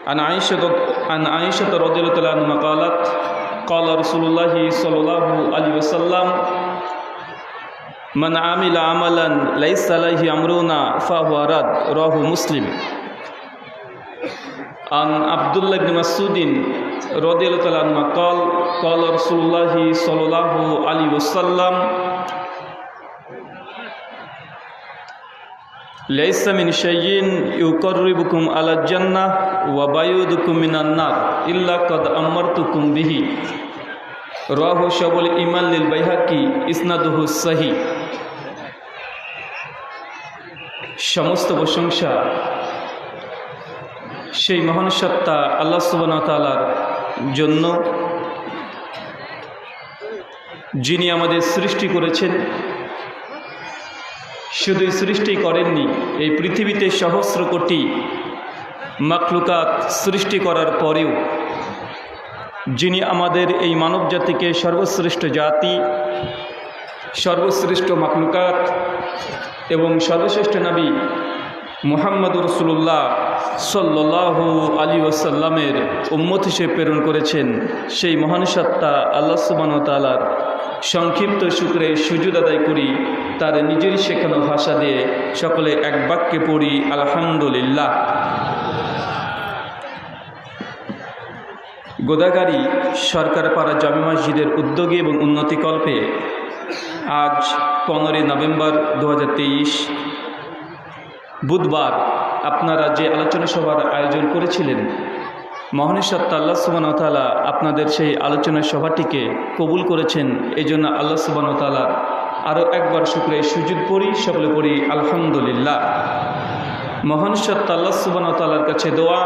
عن عائشة رضي الله تعالى عنها قالت قال رسول الله صلى الله عليه وسلم من عمل عملا ليس عليه أمرنا فهو رد رواه مسلم. عن عبد الله بن مسعود رضي الله تعالى عنه قال قال رسول الله صلى الله عليه وسلم ليس من شيء يقربكم على الجنة وبعيدكم من النار إلا قد أمرتكم به رواه شعب الإيمان للبيهقي ইসনাদুহু সহিহ। সমস্ত প্রশংসা সেই মহান সত্তা আল্লাহ সুবহানাহু ওয়া তাআলার জন্য, যিনি আমাদের সৃষ্টি করেছেন। শুধু সৃষ্টি করেননি, এই পৃথিবীতে সহস্র কোটি মাখলুকাত সৃষ্টি করার পরেও যিনি আমাদের এই মানব জাতিকে সর্বশ্রেষ্ঠ জাতি, সর্বশ্রেষ্ঠ মাখলুকাত এবং সর্বশ্রেষ্ঠ নবী মুহাম্মদুর রাসূলুল্লাহ সাল্লাল্লাহু আলাইহি ওয়াসাল্লামের উম্মত হিসেবে প্রেরণ করেছেন, সেই মহান সত্তা আল্লাহ সুবহানাহু ওয়া তাআলার সংক্ষিপ্ত শুকরে সুজুদ আদায় করি। তার নিজেরই শেখানো ভাষা দিয়ে সকলে এক বাক্যে পড়ি আলহামদুলিল্লাহ। গোদাগাড়ি সরকারপাড়া জামে মসজিদের উদ্যোগে এবং উন্নতিকল্পে আজ 15 নভেম্বর 2023 বুধবার আপনারা যে আলোচনা সভার আয়োজন করেছিলেন, মহান সত্তা আল্লাহ সুবহানাহু ওয়া তাআলা আপনাদের সেই আলোচনা সভাটিকে কবুল করেছেন। এই জন্য আল্লাহ সুবহানাহু ওয়া তাআলা আরও একবার শুকরিয়া সুজুদ পড়ি, সকলে পড়ি আলহামদুলিল্লাহ। মহান সত্তা আল্লাহ সুবহানাহু ওয়া তাআলার কাছে দোয়া,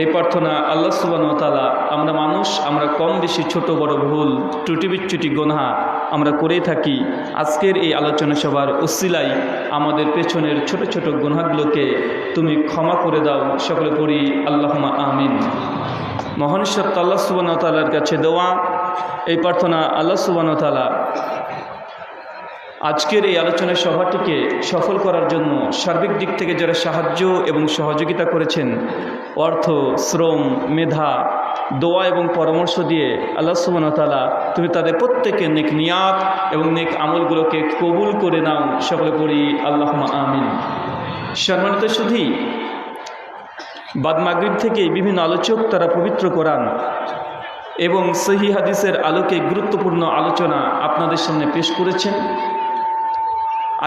এই প্রার্থনা, আল্লাহ সুবহানাহু ওয়া তাআলা আমরা মানুষ, আমরা কম বেশি ছোট বড় ভুল ত্রুটি বিচ্যুতি গুনাহ আমরা করেই থাকি। আজকের এই আলোচনা সভার উসিলায় আমাদের পেছনের ছোট ছোট গুনাহগুলোকে তুমি ক্ষমা করে দাও, সকলে পড়ি আল্লাহুম্মা আমিন। মহান সত্তা আল্লাহ সুবহানাহু ওয়া তাআলার কাছে দোয়া, এই প্রার্থনা, আল্লাহ সুবহানাহু ওয়া তাআলা আজকের এই আলোচনা সভাটিকে সফল করার জন্য সার্বিক দিক থেকে যারা সাহায্য এবং সহযোগিতা করেছেন, অর্থ, শ্রম, মেধা, দোয়া এবং পরামর্শ দিয়ে আল্লাহ সুবহানাহু ওয়া তাআলা তুমি তাদের প্রত্যেকের নেক নিয়াত এবং নেক আমলগুলোকে কবুল করে নাও, সকলে পড়ি আল্লাহুম্মা আমিন। সম্মানিত সুধী, বাদ মাগরিব থেকে বিভিন্ন আলোচক তারা পবিত্র কোরআন এবং সহিহ হাদিসের আলোকে গুরুত্বপূর্ণ আলোচনা আপনাদের সামনে পেশ করেছেন।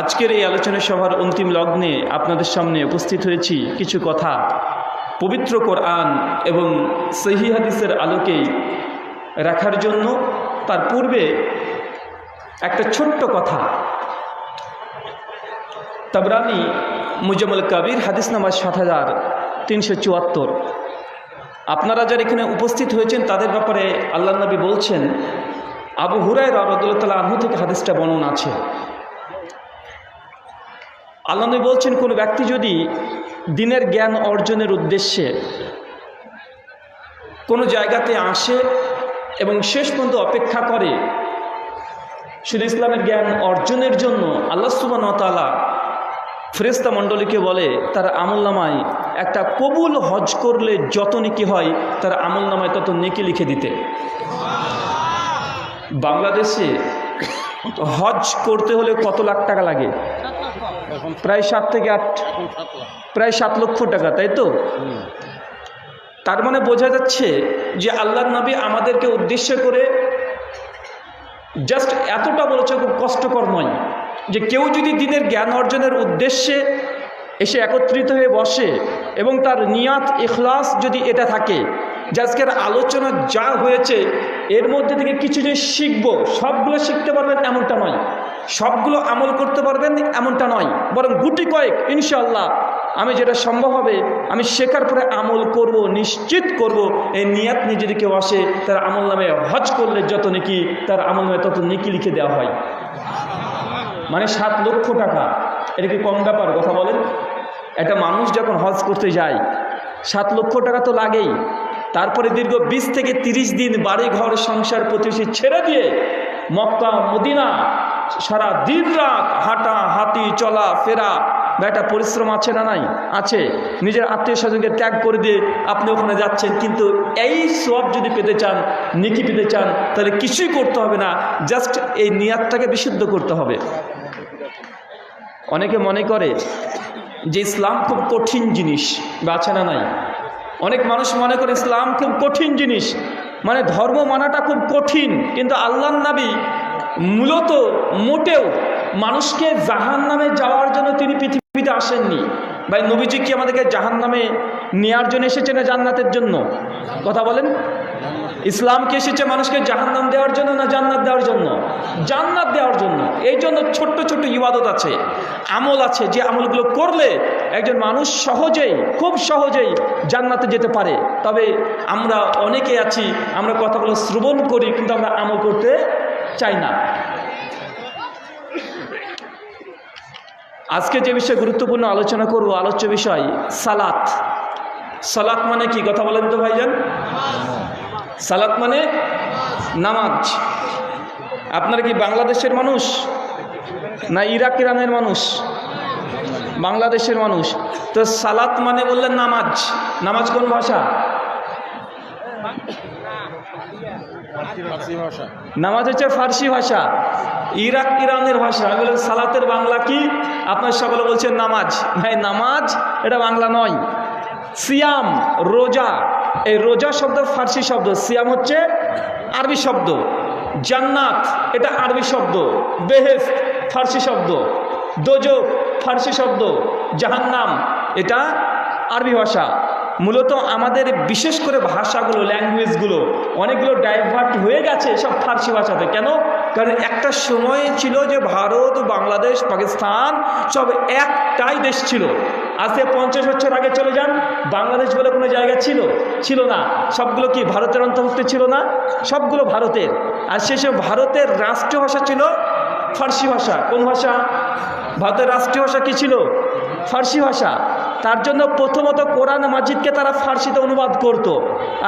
আজকের এই আলোচনা সভার অন্তিম লগ্নে আপনাদের সামনে উপস্থিত হয়েছি কিছু কথা পবিত্র কোরআন এবং সহিহ হাদিসের আলোকে রাখার জন্য। তার পূর্বে একটা ছোট্ট কথা, তাবরানি মুজাম্মুল কাবির হাদিস নাম্বার 7374। আপনারা যারা এখানে উপস্থিত হয়েছেন তাদের ব্যাপারে আল্লাহর নবী বলছেন, আবু হুরায়রা রাদিয়াল্লাহু তাআলা আনহু থেকে হাদিসটা বর্ণনা আছে। আল্লাহ নবী বলছেন, কোনো ব্যক্তি যদি দিনের জ্ঞান অর্জনের উদ্দেশ্যে কোনো জায়গাতে আসে এবং শেষ পর্যন্ত অপেক্ষা করে শুধু ইসলামের জ্ঞান অর্জনের জন্য, আল্লাহ সুবহানাহু ওয়া তাআলা ফেরেশতা মণ্ডলীকে বলে তার আমলনামায় একটা কবুল হজ করলে যত নেকি হয় তার আমলনামায় তত নেকি লিখে দিতে। বাংলাদেশে হজ করতে হলে কত লাখ টাকা লাগে? প্রায় 7 থেকে 8, প্রায় 7 লক্ষ টাকা, তাই তো? তার মানে বোঝা যাচ্ছে যে আল্লাহর নবী আমাদেরকে উদ্দেশ্য করে জাস্ট এতটা বলেছে, খুব কষ্টকর নয় যে কেউ যদি দিনের জ্ঞান অর্জনের উদ্দেশ্যে এসে একত্রিত হয়ে বসে এবং তার নিয়াত ইখলাস যদি এটা থাকে যে আজকের আলোচনা যা হয়েছে এর মধ্যে থেকে কিছু যে শিখবো, সবগুলো শিখতে পারবেন এমনটা নয়, সবগুলো আমল করতে পারবেন এমনটা নয়, বরং গুটি কয়েক ইনশাআল্লাহ আমি যেটা সম্ভব হবে আমি শেখার পরে আমল করব, নিশ্চিত করব। এই নিয়াত নিয়ে যদি কেউ আসে তার আমল নামে হজ করলে যত নেকি তার আমল নামে তত নেকি লিখে দেওয়া হয়। মানে 7 লক্ষ টাকা, এটা কি কম ব্যাপার? কথা বলেন। একটা মানুষ যখন হজ করতে যায় 7 লক্ষ টাকা তো লাগেই, তারপরে দীর্ঘ 20 থেকে 30 দিন বাড়ি ঘর সংসার প্রতিবেশী ছেড়ে দিয়ে মক্কা মদিনা সারা দিন রাত হাঁটা হাঁটি চলা ফেরা বা একটা পরিশ্রম আছে না নাই? আছে। নিজের আত্মীয় স্বজনকে ত্যাগ করে দিয়ে আপনি ওখানে যাচ্ছেন, কিন্তু এই সওয়াব যদি পেতে চান, নেকি পেতে চান, তাহলে কিছুই করতে হবে না, জাস্ট এই নিয়াতটাকে বিশুদ্ধ করতে হবে। অনেকে মনে করে যে ইসলাম খুব কঠিন জিনিস, বা আছে না নাই? অনেক মানুষ মনে করে ইসলাম খুব কঠিন জিনিস, মানে ধর্ম মানাটা খুব কঠিন। কিন্তু আল্লাহর নবী মূলত মোটেও মানুষকে জাহান্নামে যাওয়ার জন্য তিনি পৃথিবীতে আসেননি। ভাই, নবীজি কি আমাদেরকে জাহান্নামে নেওয়ার জন্য এসেছে না জান্নাতের জন্য? কথা বলেন। ইসলাম কি এসেছে মানুষকে জাহান্নাম দেওয়ার জন্য না জান্নাত দেওয়ার জন্য? জান্নাত দেওয়ার জন্য। এই জন্য ছোট্ট ছোট্ট ইবাদত আছে, আমল আছে, যে আমলগুলো করলে একজন মানুষ সহজেই, খুব সহজেই জান্নাতে যেতে পারে। তবে আমরা অনেকে আছি, আমরা কথাগুলো শ্রবণ করি কিন্তু আমরা আমল করতে চাই না। আজকে যে বিষয়ে গুরুত্বপূর্ণ আলোচনা করব, আলোচ্য বিষয় সালাত। সালাত মানে কি? কথা বলেন তো ভাইজান। সালাত মানে নামাজ। আপনারা কি বাংলাদেশের মানুষ না ইরাক ইরানের মানুষ? বাংলাদেশের মানুষ। তো সালাত মানে বললেন নামাজ। নামাজ কোন ভাষা? নামাজ হচ্ছে ফার্সি ভাষা, ইরাক ইরানের ভাষা। আমি বললাম সালাতের বাংলা কি? আপনার সকলে বলছেন নামাজ। ভাই, নামাজ এটা বাংলা নয়। সিয়াম, রোজা। এই রোজা শব্দ ফার্সি শব্দ, সিয়াম হচ্ছে আরবি শব্দ, জান্নাত এটা আরবি শব্দ, বেহেশত ফার্সি শব্দ, দোজখ ফার্সি শব্দ, জাহান্নাম এটা আরবি ভাষা। মূলত আমাদের বিশেষ করে ভাষাগুলো, ল্যাঙ্গুয়েজগুলো অনেকগুলো ডাইভার্ট হয়ে গেছে সব ফার্সি ভাষাতে। কেন? কারণ একটা সময় ছিল যে ভারত, বাংলাদেশ, পাকিস্তান সব একটাই দেশ ছিল। আজকে 50 বছর আগে চলে যান, বাংলাদেশ বলে কোনো জায়গা ছিল না। সবগুলো কি ভারতের অন্তর্ভুক্ত ছিল না? সবগুলো ভারতের। আর শেষে ভারতের রাষ্ট্রীয় ভাষা ছিল ফার্সি ভাষা। কোন ভাষা? ভারতের রাষ্ট্রীয় ভাষা কি ছিল? ফার্সি ভাষা। তার জন্য প্রথমত কোরআন মাজিদকে তারা ফার্সিতে অনুবাদ করত।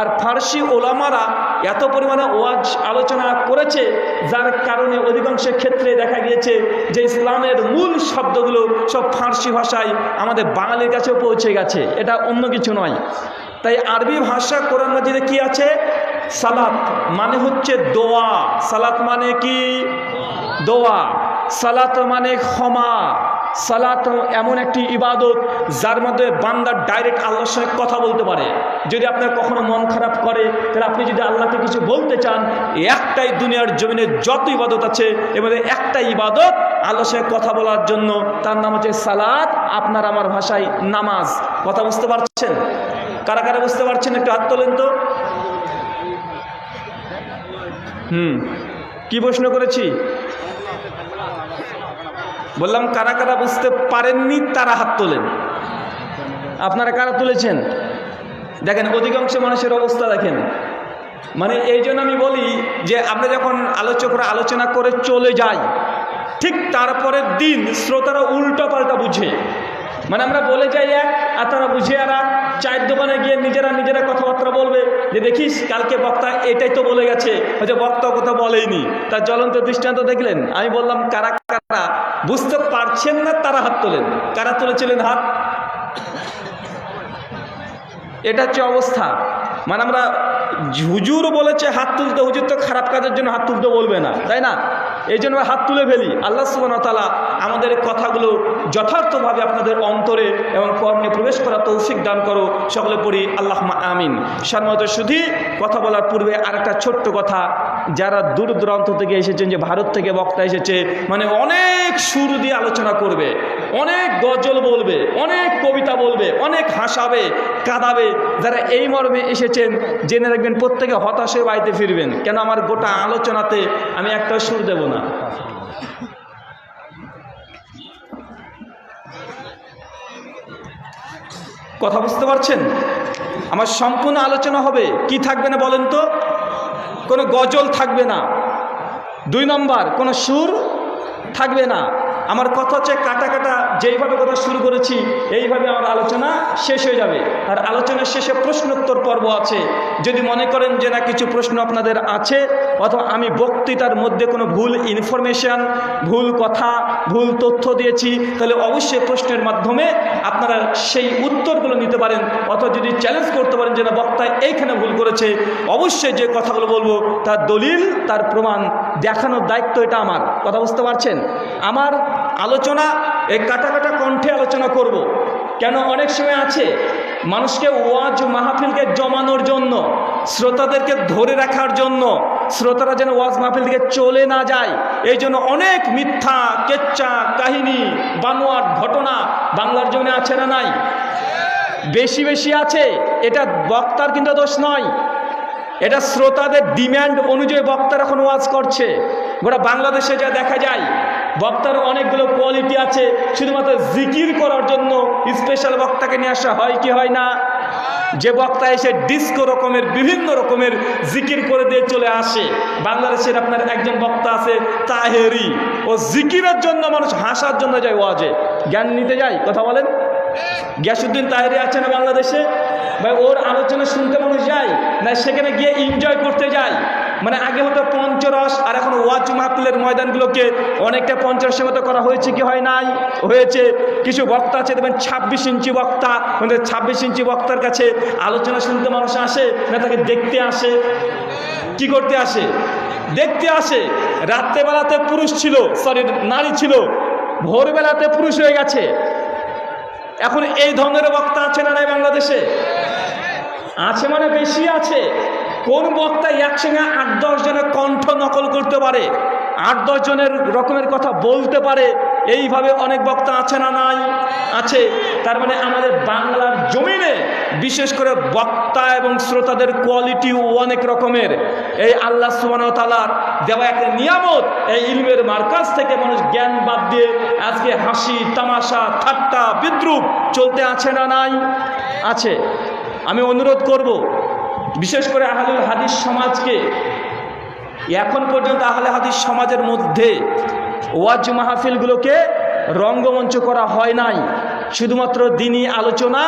আর ফার্সি ওলামারা এত পরিমাণে ওয়াজ আলোচনা করেছে, যার কারণে অধিকাংশ ক্ষেত্রে দেখা গিয়েছে যে ইসলামের মূল শব্দগুলো সব ফার্সি ভাষায় আমাদের বাঙালির কাছেও পৌঁছে গেছে। এটা অন্য কিছু নয়। তাই আরবি ভাষা কোরআন মাজিদে কি আছে? সালাত মানে হচ্ছে দোয়া। সালাত মানে কি? দোয়া। সালাত মানে ক্ষমা। সালাত এমন একটি ইবাদত যার মধ্যে বান্দা ডাইরেক্ট আল্লাহর সঙ্গে কথা বলতে পারে। যদি আপনার কখনো মন খারাপ করে, তাহলে আপনি যদি আল্লাহকে কিছু বলতে চান, একটাই দুনিয়ার জমিনে যত ইবাদত আছে এর মধ্যে একটাই ইবাদত আল্লাহর সঙ্গে কথা বলার জন্য, তার নাম হচ্ছে সালাত, আপনার আমার ভাষায় নামাজ। কথা বুঝতে পারছেন? কারা কারা বুঝতে পারছেন একটু হাত তোলেন তো। কি প্রশ্ন করেছি? বললাম কারা কারা বুঝতে পারেননি তারা হাত তোলেন। আপনারা কারা তুলেছেন? দেখেন অধিকাংশ মানুষের অবস্থা দেখেন। মানে এই জন্য আমি বলি যে আমরা যখন আলোচকরা আলোচনা করে চলে যাই, ঠিক তারপরের দিন শ্রোতারা উল্টো পাল্টা বুঝে। মানে আমরা বলে যাই এক, আর তারা বুঝে আর এক। চায়ের দোকানে গিয়ে নিজেরা কথাবার্তা বলবে যে দেখিস কালকে বক্তা এটাই তো বলে গেছে, হয়তো বক্তা কথা বলেইনি। তার জ্বলন্ত দৃষ্টান্ত দেখলেন। আমি বললাম কারা কারা বুঝতে পারছেন না তারা হাত তোলেন। কারা তুলেছিলেন হাত? এটা হচ্ছে অবস্থা। মানে আমরা হুজুর বলেছে হাত তুলতে, হুজুর তো খারাপ কাজের জন্য হাত তুলতে বলবে না, তাই না? এই জন্য হাত তুলে ফেলি। আল্লাহ সুবহানাহু ওয়া তাআলা আমাদের কথাগুলো যথার্থভাবে আপনাদের অন্তরে এবং কর্ণে প্রবেশ করা তৌফিক দান করো। সকলে পড়ি আল্লাহুম্মা আমিন। সম্মানিত সুধী, কথা বলার পূর্বে আরেকটা ছোট্ট কথা। যারা দূর দূরান্ত থেকে এসেছেন, যে ভারত থেকে বক্তা এসেছে, মানে অনেক সুর দিয়ে আলোচনা করবে, অনেক গজল বলবে, অনেক কবিতা বলবে, অনেক হাসাবে, কাঁদাবে। যারা এই মর্মে এসেছেন জেনে রাখবেন প্রত্যেকে হতাশ হয়ে বাড়িতে ফিরবেন। কেন? আমার গোটা আলোচনাতে আমি একটা সুর দেব না। কথা বুঝতে পারছেন? আমার সম্পূর্ণ আলোচনা হবে কি থাকবে না বলেন তো? কোনো গজল থাকবে না। 2 নম্বর, কোনো সুর থাকবে না। আমার কথা হচ্ছে কাটা কাটা যেইভাবে কথা শুরু করেছি এইভাবে আমার আলোচনা শেষ হয়ে যাবে। আর আলোচনার শেষে প্রশ্নোত্তর পর্ব আছে। যদি মনে করেন যে না কিছু প্রশ্ন আপনাদের আছে অথবা আমি বক্তৃতার মধ্যে কোনো ভুল ইনফরমেশান, ভুল কথা, ভুল তথ্য দিয়েছি, তাহলে অবশ্যই প্রশ্নের মাধ্যমে আপনারা সেই উত্তরগুলো নিতে পারেন। অথবা যদি চ্যালেঞ্জ করতে পারেন যে না বক্তা এইখানে ভুল করেছে, অবশ্যই যে কথাগুলো বলবো তার দলিল, তার প্রমাণ দেখানোর দায়িত্ব এটা আমার। কথা বুঝতে পারছেন? আমার আলোচনা এই কাটা কাটা কণ্ঠে আলোচনা করব। কেন অনেক সময় আছে মানুষকে ওয়াজ মাহফিলকে জমানোর জন্য, শ্রোতাদেরকে ধরে রাখার জন্য, শ্রোতারা যেন ওয়াজ মাহফিল থেকে চলে না যায়, এই জন্য অনেক মিথ্যা কেচ্চা কাহিনী বানোয়াট ঘটনা বাংলার জন্য আছে না নাই? বেশি বেশি আছে। এটা বক্তার কিন্তু দোষ নয়, এটা শ্রোতাদের ডিম্যান্ড অনুযায়ী বক্তারা এখন ওয়াজ করছে। গোটা বাংলাদেশে যা দেখা যায় বক্তার অনেকগুলো কোয়ালিটি আছে, শুধুমাত্র জিকির করার জন্য স্পেশাল বক্তাকে নিয়ে আসা হয় কি হয় না? যে বক্তা এসে ডিস্কো রকমের বিভিন্ন রকমের জিকির করে দিয়ে চলে আসে। বাংলাদেশের আপনার একজন বক্তা আছে তাহেরি, ও জিকিরের জন্য মানুষ হাসার জন্য যায়, ওয়াজে জ্ঞান নিতে যায়। কথা বলেন, গিয়াসউদ্দিন তাহেরি আছে না বাংলাদেশে? ভাই ওর আলোচনা শুনতে মানুষ যায় না, সেখানে গিয়ে এনজয় করতে যায়। মানে আগে হতো পঞ্চরস, আর এখন ওয়াজ মাহফিলের ময়দানগুলোকে অনেকটা পঞ্চরসের মতো করা হয়েছে কি হয় নাই? হয়েছে। কিছু বক্তা আছে দেখবেন 26 ইঞ্চি বক্তা, 26 ইঞ্চি বক্তার কাছে আলোচনা শুনতে মানুষ আসে না, তাকে দেখতে আসে। কি করতে আসে? দেখতে আসে। রাত্রেবেলাতে পুরুষ ছিল, সরি নারী ছিল, ভোরবেলাতে পুরুষ হয়ে গেছে। এখন এই ধরনের বক্তা আছে না নাই বাংলাদেশে? আছে, মানে বেশি আছে। কোন বক্তা একসঙ্গে 8-10 জনের কণ্ঠ নকল করতে পারে, 8-10 জনের রকমের কথা বলতে পারে, এইভাবে অনেক বক্তা আছে না নাই? আছে। তার মানে আমাদের বাংলার জমিনে বিশেষ করে বক্তা এবং শ্রোতাদের কোয়ালিটিও অনেক রকমের। এই আল্লাহ সুবহানাহু ওয়া তাআলার দেওয়া একটা নিয়ামত, এই ইলমের মার্কাজ থেকে মানুষ জ্ঞান বাদ দিয়ে আজকে হাসি তামাশা ঠাট্টা বিদ্রুপ চলতে আছে না নাই? আছে। আমি অনুরোধ করব বিশেষ করে আহলুল হাদিস সমাজকে, এখন পর্যন্ত আহলে হাদিস সমাজের মধ্যে ওয়াজ মাহফিলগুলোকে রঙ্গমঞ্চ করা হয় নাই। শুধুমাত্র দ্বীনি আলোচনা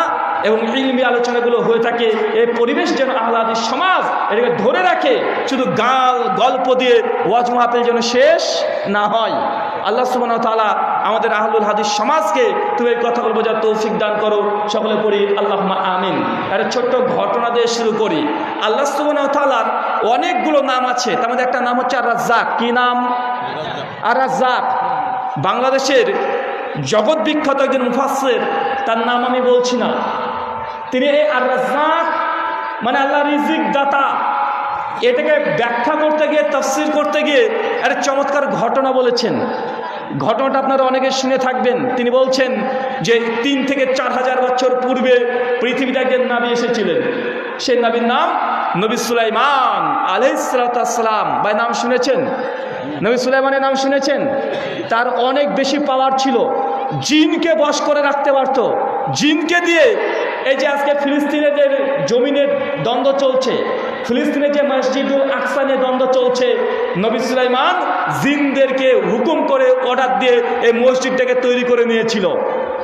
এবং ইলমি আলোচনাগুলো হয়ে থাকে। এই পরিবেশ যেন আহলে হাদিস সমাজ এটাকে ধরে রাখে, শুধু গল্প দিয়ে ওয়াজ মাহফিল যেন শেষ না হয়। আল্লাহ সুবহানাহু ওয়া তাআলা আমাদের আহলুল হাদিস সমাজকে তুমি এই কথাগুলো বোঝার তৌফিক দান করো। সকলে পড়ি আল্লাহুম্মা আমিন। একটা ছোট্ট ঘটনা দিয়ে শুরু করি। আল্লাহ সুবহানাহু ওয়া তাআলার অনেকগুলো নাম আছে, তার মধ্যে একটা নাম হচ্ছে আর রাজ্জাক। কি নাম? আর রাজ্জাক। বাংলাদেশের জগৎ বিখ্যাত একজন মুফাসসির, তার নাম আমি বলছি না, তিনি এই আর রাজ্জাক মানে আল্লাহ রিজিক দাতা, এটাকে ব্যাখ্যা করতে গিয়ে, তাফসীর করতে গিয়ে একটা চমৎকার ঘটনা বলেছেন। ঘটনাটা আপনারা অনেকে শুনে থাকবেন। তিনি বলছেন যে 3 থেকে 4 হাজার বছর পূর্বে পৃথিবীতে একজন নবী এসেছিলেন। সেই নবীর নাম নবী সুলাইমান আলাইহিস সালাম। ভাই নাম শুনেছেন? নবী সুলাইমানের নাম শুনেছেন? তার অনেক বেশি পাওয়ার ছিল, জিনকে বশ করে রাখতে পারত। জিনকে দিয়ে এই যে আজকে ফিলিস্তিনের যে জমিনের দ্বন্দ্ব চলছে, ফিলিস্তিনের যে মসজিদুল আকসা নিয়ে দ্বন্দ্ব চলছে, নবী সুলাইমান জিনদেরকে হুকুম করে অর্ডার দিয়ে এই মসজিদটাকে তৈরি করে নিয়েছিল।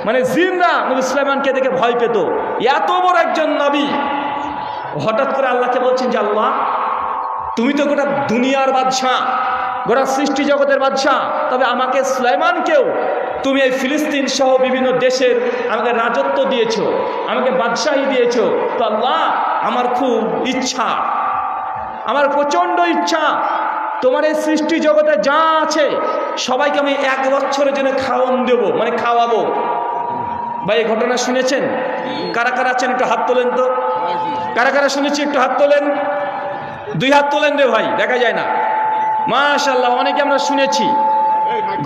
মানে জিনরা নবী সুলাইমানকে দেখে ভয় পেত। এত বড় একজন নবী হঠাৎ করে আল্লাহকে বলছেন যে আল্লাহ, তুমি তো গোটা দুনিয়ার বাদশাহ, গোটা সৃষ্টি জগতের বাদশাহ, তবে আমাকে সুলাইমানকেও তুমি এই ফিলিস্তিন সহ বিভিন্ন দেশের আমাকে রাজত্ব দিয়েছো, আমাকে বাদশাহী দিয়েছো। তো আল্লাহ, আমার খুব ইচ্ছা, আমার প্রচণ্ড ইচ্ছা, তোমার এই সৃষ্টি জগতে যা আছে সবাইকে আমি 1 বছরের জন্য খাওয়ান দেবো, মানে খাওয়াবো। ভাই এই ঘটনা শুনেছেন? কারা কারা আছেন একটু হাত তোলেন তো। কারা কারা শুনেছি একটু হাত তোলেন। 2 হাত তোলেন রে ভাই, দেখা যায় না। মাশাআল্লাহ, অনেকে আমরা শুনেছি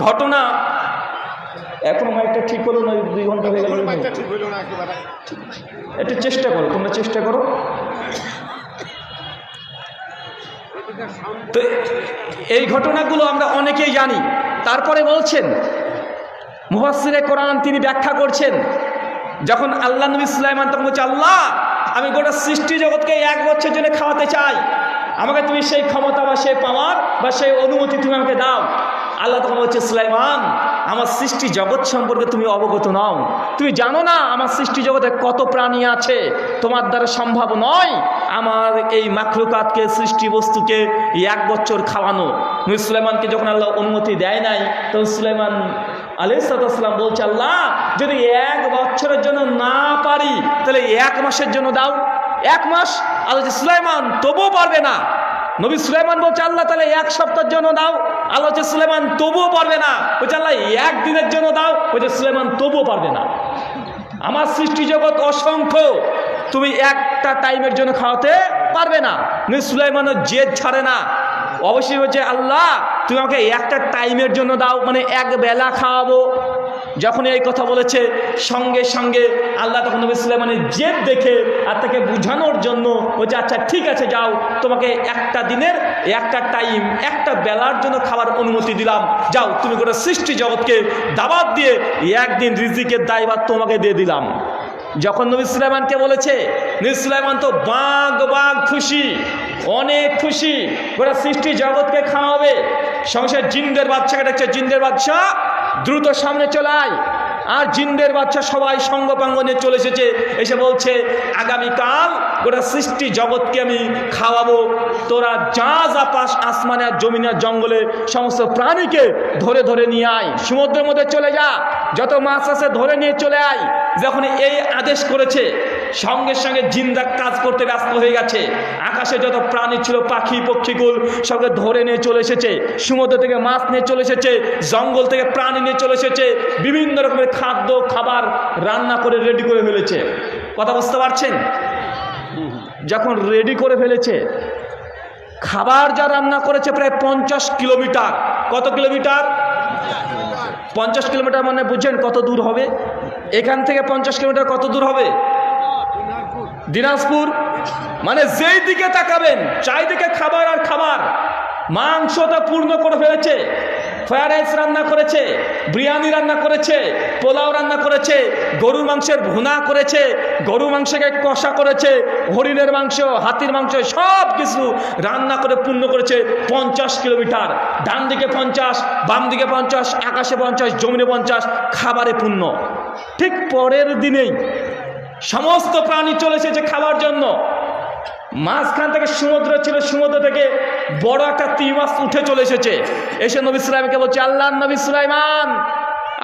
ঘটনা। এখন মাইকটা ঠিক হলো না, 2 ঘন্টা হয়ে গেল। একটু চেষ্টা করো, তোমরা চেষ্টা করো। তো এই ঘটনাগুলো আমরা অনেকেই জানি। তারপরে বলছেন মুফাসসিরে কোরআন, তিনি ব্যাখ্যা করছেন, যখন আল্লাহ নবী সুলাইমান তখন বলছে আল্লাহ, আমি গোটা সৃষ্টি জগৎকে 1 বছরের জন্য খাওয়াতে চাই, আমাকে তুমি সেই ক্ষমতা বা সেই পাওয়ার বা সেই অনুমতি তুমি আমাকে দাও। আল্লাহ তখন বলছে সুলাইমান, আমার সৃষ্টি জগৎ সম্পর্কে তুমি অবগত নও, তুমি জানো না আমার সৃষ্টি জগতে কত প্রাণী আছে, তোমার দ্বারা সম্ভব নয় আমার এই মাখলুকাতকে সৃষ্টি বস্তুকে 1 বছর খাওয়ানো। নবী সুলাইমানকে যখন আল্লাহ অনুমতি দেয় নাই, তখন সুলাইমান আলাইহিস সালাম বলছে, আল্লাহ যদি 1 বছরের জন্য না পারি তাহলে 1 মাসের জন্য দাও। 1 মাস? আল্লাহ সুলাইমান তবুও পারবে না। নবী সুলাইমান বলছে, আল্লাহ তাহলে 1 সপ্তাহের জন্য দাও। আল্লাহ হচ্ছে সুলাইমান তবুও পারবে না। বলছে আল্লাহ 1 দিনের জন্য দাও। বলছে সুলাইমান তবুও পারবে না। আমার সৃষ্টি জগৎ অসংখ্য, তুমি একটা টাইমের জন্য খাওয়াতে পারবে না। নবী সুলাইমানের জেদ ছাড়ে না, অবশ্যই হচ্ছে আল্লাহ তুমি আমাকে একটা টাইমের জন্য দাও, মানে 1 বেলা খাওয়াবো। যখন এই কথা বলেছে সঙ্গে সঙ্গে আল্লাহ তখন নবী সুলাইমানের জেদ দেখে আর তাকে বুঝানোর জন্য বলছে, আচ্ছা ঠিক আছে যাও, তোমাকে একটা দিনের একটা টাইম, একটা বেলার জন্য খাবার অনুমতি দিলাম, যাও তুমি গোটা সৃষ্টি জগৎকে দাওয়াত দিয়ে 1 দিন রিজিকের দায়ভার তোমাকে দিয়ে দিলাম। যখন নবী সুলাইমানকে বলেছে, নবী সুলাইমান তো বাঘ খুশি, অনেক খুশি, গোটা সৃষ্টি জগৎকে খাওয়াবে। সংসার জিনদের বাচ্চাকে দেখছে, জিনদের বাচ্চা দ্রুত সামনে চলে আয়। আর জিনদের বাচ্চা সবাই সঙ্গপাঙ্গ নিয়ে চলে এসেছে, এসে বলছে আগামীকাল গোটা সৃষ্টি জগৎকে আমি খাওয়াবো, তোরা যা যা পাস আসমানে আর জমিনে আর জঙ্গলে সমস্ত প্রাণীকে ধরে ধরে নিয়ে আয়, সমুদ্রের মধ্যে চলে যা, যত মাছ আছে ধরে নিয়ে চলে আয়। যখন এই আদেশ করেছে সঙ্গে সঙ্গে জিনরা কাজ করতে ব্যস্ত হয়ে গেছে। আকাশে যত প্রাণী ছিল, পাখি পক্ষীকুল সঙ্গে ধরে নিয়ে চলে এসেছে, সমুদ্র থেকে মাছ নিয়ে চলে এসেছে, জঙ্গল থেকে প্রাণী নিয়ে চলে এসেছে, বিভিন্ন রকমের খাদ্য খাবার রান্না করে রেডি করে ফেলেছে। কথা বুঝতে পারছেন? যখন রেডি করে ফেলেছে, খাবার যা রান্না করেছে প্রায় 50 কিলোমিটার। কত কিলোমিটার? 50 কিলোমিটার মানে বুঝছেন কত দূর হবে? এখান থেকে 50 কিলোমিটার কত দূর হবে? দিনাজপুর। মানে যেই দিকে তাকাবেন চারিদিকে খাবার আর খাবার। মাংসটা পূর্ণ করে ফেলেছে, ফ্রাইড রাইস রান্না করেছে, বিরিয়ানি রান্না করেছে, পোলাও রান্না করেছে, গরুর মাংসের ভুনা করেছে, গরু মাংসকে কষা করেছে, হরিণের মাংস, হাতির মাংস সব কিছু রান্না করে পূর্ণ করেছে 50 কিলোমিটার। ডান দিকে 50, বাম দিকে 50, আকাশে 50, জমিনে 50, খাবারে পূর্ণ। ঠিক পরের দিনেই সমস্ত প্রাণী চলে এসেছে খাবার জন্য। মাঝখান থেকে সমুদ্র ছিল, সমুদ্র থেকে বড় একটা তীর মাছ উঠে চলে এসেছে, এসে নবী সুলাইমানকে বলছে, আল্লাহ নবী সুলাইমান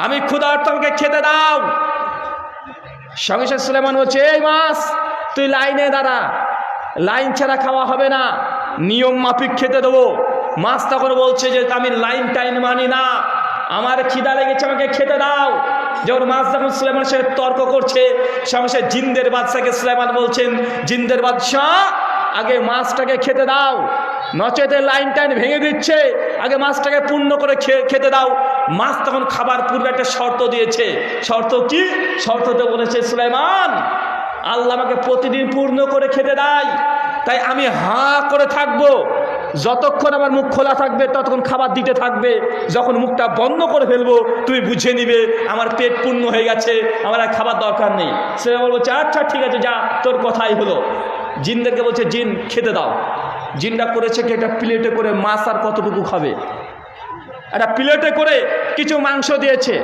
আমি ক্ষুধার্ত, আমাকে খেতে দাও। সঙ্গে সঙ্গে সুলাইমান বলছে, এই মাছ তুই লাইনে দাঁড়া, লাইন ছাড়া খাওয়া হবে না, নিয়ম মাফিক খেতে দেবো। মাছ তখন বলছে যে আমি লাইন টাইন মানি না, আমার খিদা লেগেছে, আমাকে খেতে দাও। যখন মাছ যখন সুলাইমানের সাথে তর্ক করছে, সঙ্গে জিনদের বাদশাকে সুলাইমান বলছেন, জিনদের বাদশাহ আগে মাছটাকে খেতে দাও, নচেতে লাইন টাইন ভেঙে দিচ্ছে, আগে মাছটাকে পূর্ণ করে খেতে দাও। মাছ তখন খাবার পূর্বে একটা শর্ত দিয়েছে। শর্ত কি? শর্ততে বলেছে, সুলাইমান আল্লাহ আমাকে প্রতিদিন পূর্ণ করে খেতে দেয়, তাই আমি হাঁ করে থাকবো, যতক্ষণ আমার মুখ খোলা থাকবে ততক্ষণ খাবার দিতে থাকবে, যখন মুখটা বন্ধ করে ফেলবো তুমি বুঝে নিবে আমার পেট পূর্ণ হয়ে গেছে, আমার আর খাবার দরকার নেই। সে বলছে, আচ্ছা ঠিক আছে যা, তোর কথাই হলো। জিনদেরকে বলছে, জিন খেতে দাও। জিনটা করেছে কি, একটা প্লেটে করে মাছ আর কতটুকু খাবে, একটা প্লেটে করে কিছু মাংস দিয়েছে,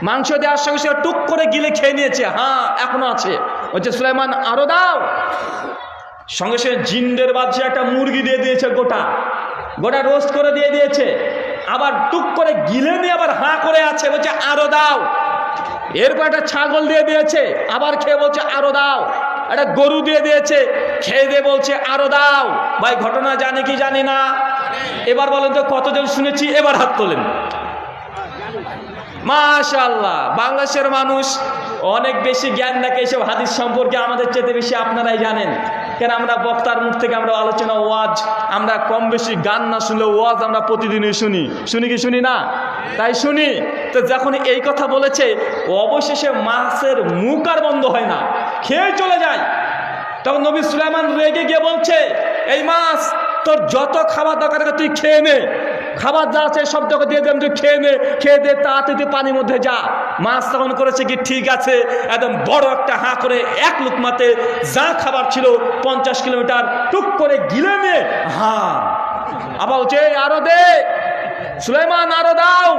মাংস দেওয়ার সঙ্গে সঙ্গে টুক করে গিলে খেয়ে নিয়েছে, হ্যাঁ এখনো আছে। বলছে সুলাইমান আরো দাও। সঙ্গে সঙ্গে জিনদের বাদশা একটা মুরগি দিয়ে দিয়েছে, গোটা গোটা রোস্ট করে দিয়ে দিয়েছে, আবার টুক করে গিলে নিয়ে আবার হাঁ করে আছে, বলছে আরো দাও। এরপর একটা ছাগল দিয়ে দিয়েছে, আবার খেয়ে বলছে আরো দাও। একটা গরু দিয়ে দিয়েছে, খেয়ে দিয়ে বলছে আরো দাও। ভাই ঘটনা জানি কি জানি না? এবার বলেন তো কতজন শুনেছি, এবার হাত তোলেন। মাশাআল্লাহ, বাংলাদেশের মানুষ অনেক বেশি জ্ঞান রাখে এসব হাদিস সম্পর্কে, আমাদের চেয়ে বেশি আপনারাই জানেন। কেন আমরা বক্তার মুখ থেকে আমরা আলোচনা, ওয়াজ, আমরা কম বেশি গান না শুনলে ওয়াজ আমরা প্রতিদিনই শুনি কি শুনি না? তাই শুনি। তো যখন এই কথা বলেছে, অবশেষে মাছের মুখ আর বন্ধ হয় না, খেয়ে চলে যায়। তখন নবী সুলাইমান রেগে গিয়ে বলছে, এই মাছ তোর যত খাবার দরকার তুই খেয়ে নে, খাবার যা আছে সব তোকে দিয়ে দেন, তুই খেয়ে নে, খেয়ে দে, তাড়াতাড়ি পানির মধ্যে যা। মাছ তখন করেছে কি, ঠিক আছে, একদম বড় একটা হাঁ করে এক লুকমাতে যা খাবার ছিল 50 কিলোমিটার টুক করে গিলে নে, হ্যাঁ। আবার হচ্ছে আরো দে, সুলাইমান আরো দাও।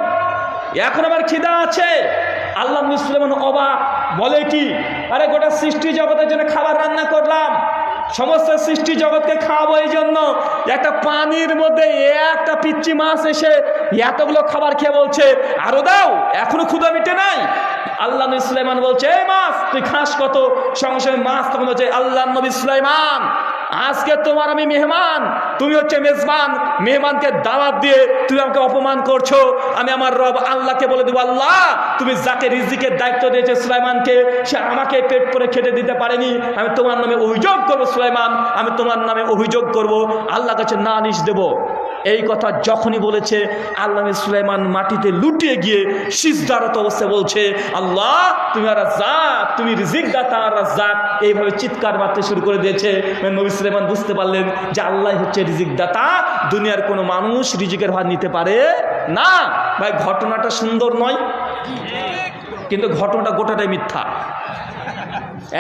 এখন আমার খিদা আছে। আল্লাহ নবী সুলাইমান অবাক, বলে কি, আরে গোটা সৃষ্টি জগতের জন্য খাবার রান্না করলাম, সমস্ত সৃষ্টি জগৎকে খাওয়াবো, এই জন্য একটা পানির মধ্যে একটা পিচ্চি মাছ এসে এতগুলো খাবার খেয়ে বলছে আরো দাও, এখনো ক্ষুধা মিটে নাই। আল্লাহ নবী সুলাইমান বলছে, এই মাছ তুই খাস কত? সঙ্গে সঙ্গে মাছ তখন বলছে, আল্লাহ নবী সুলাইমান, আজকে তোমার আমি মেহমান, তুমি হচ্ছে মেজবান, মেহমানকে দাওয়াত দিয়ে তুমি আমাকে অপমান করছো। আমি আমার রব আল্লাহকে বলে দেবো, আল্লাহ তুমি যাকে রিজিকের দায়িত্ব দিয়েছে সুলাইমানকে, সে আমাকে পেট করে খেতে দিতে পারেনি, আমি তোমার নামে অভিযোগ করবো সুলাইমান, আমি তোমার নামে অভিযোগ করব, আল্লাহ কাছে নালিশ দেব। এই কথা যখনই বলেছে, আল্লাহ সুলাইমান মাটিতে লুটিয়ে গিয়ে সিজদারত অবস্থায় বলছে, আল্লাহ তুমি আর রাজ্জাক, তুমি রিজিক দাতা আর রাজ্জাক, এইভাবে চিৎকার মারতে শুরু করে দিয়েছে। নবী সুলাইমান বুঝতে পারলেন যে আল্লাহ হচ্ছে রিজিক দাতা, দুনিয়ার কোনো মানুষ রিজিকের ভার নিতে পারে না। ভাই ঘটনাটা সুন্দর নয়, কিন্তু ঘটনাটা গোটাটাই মিথ্যা,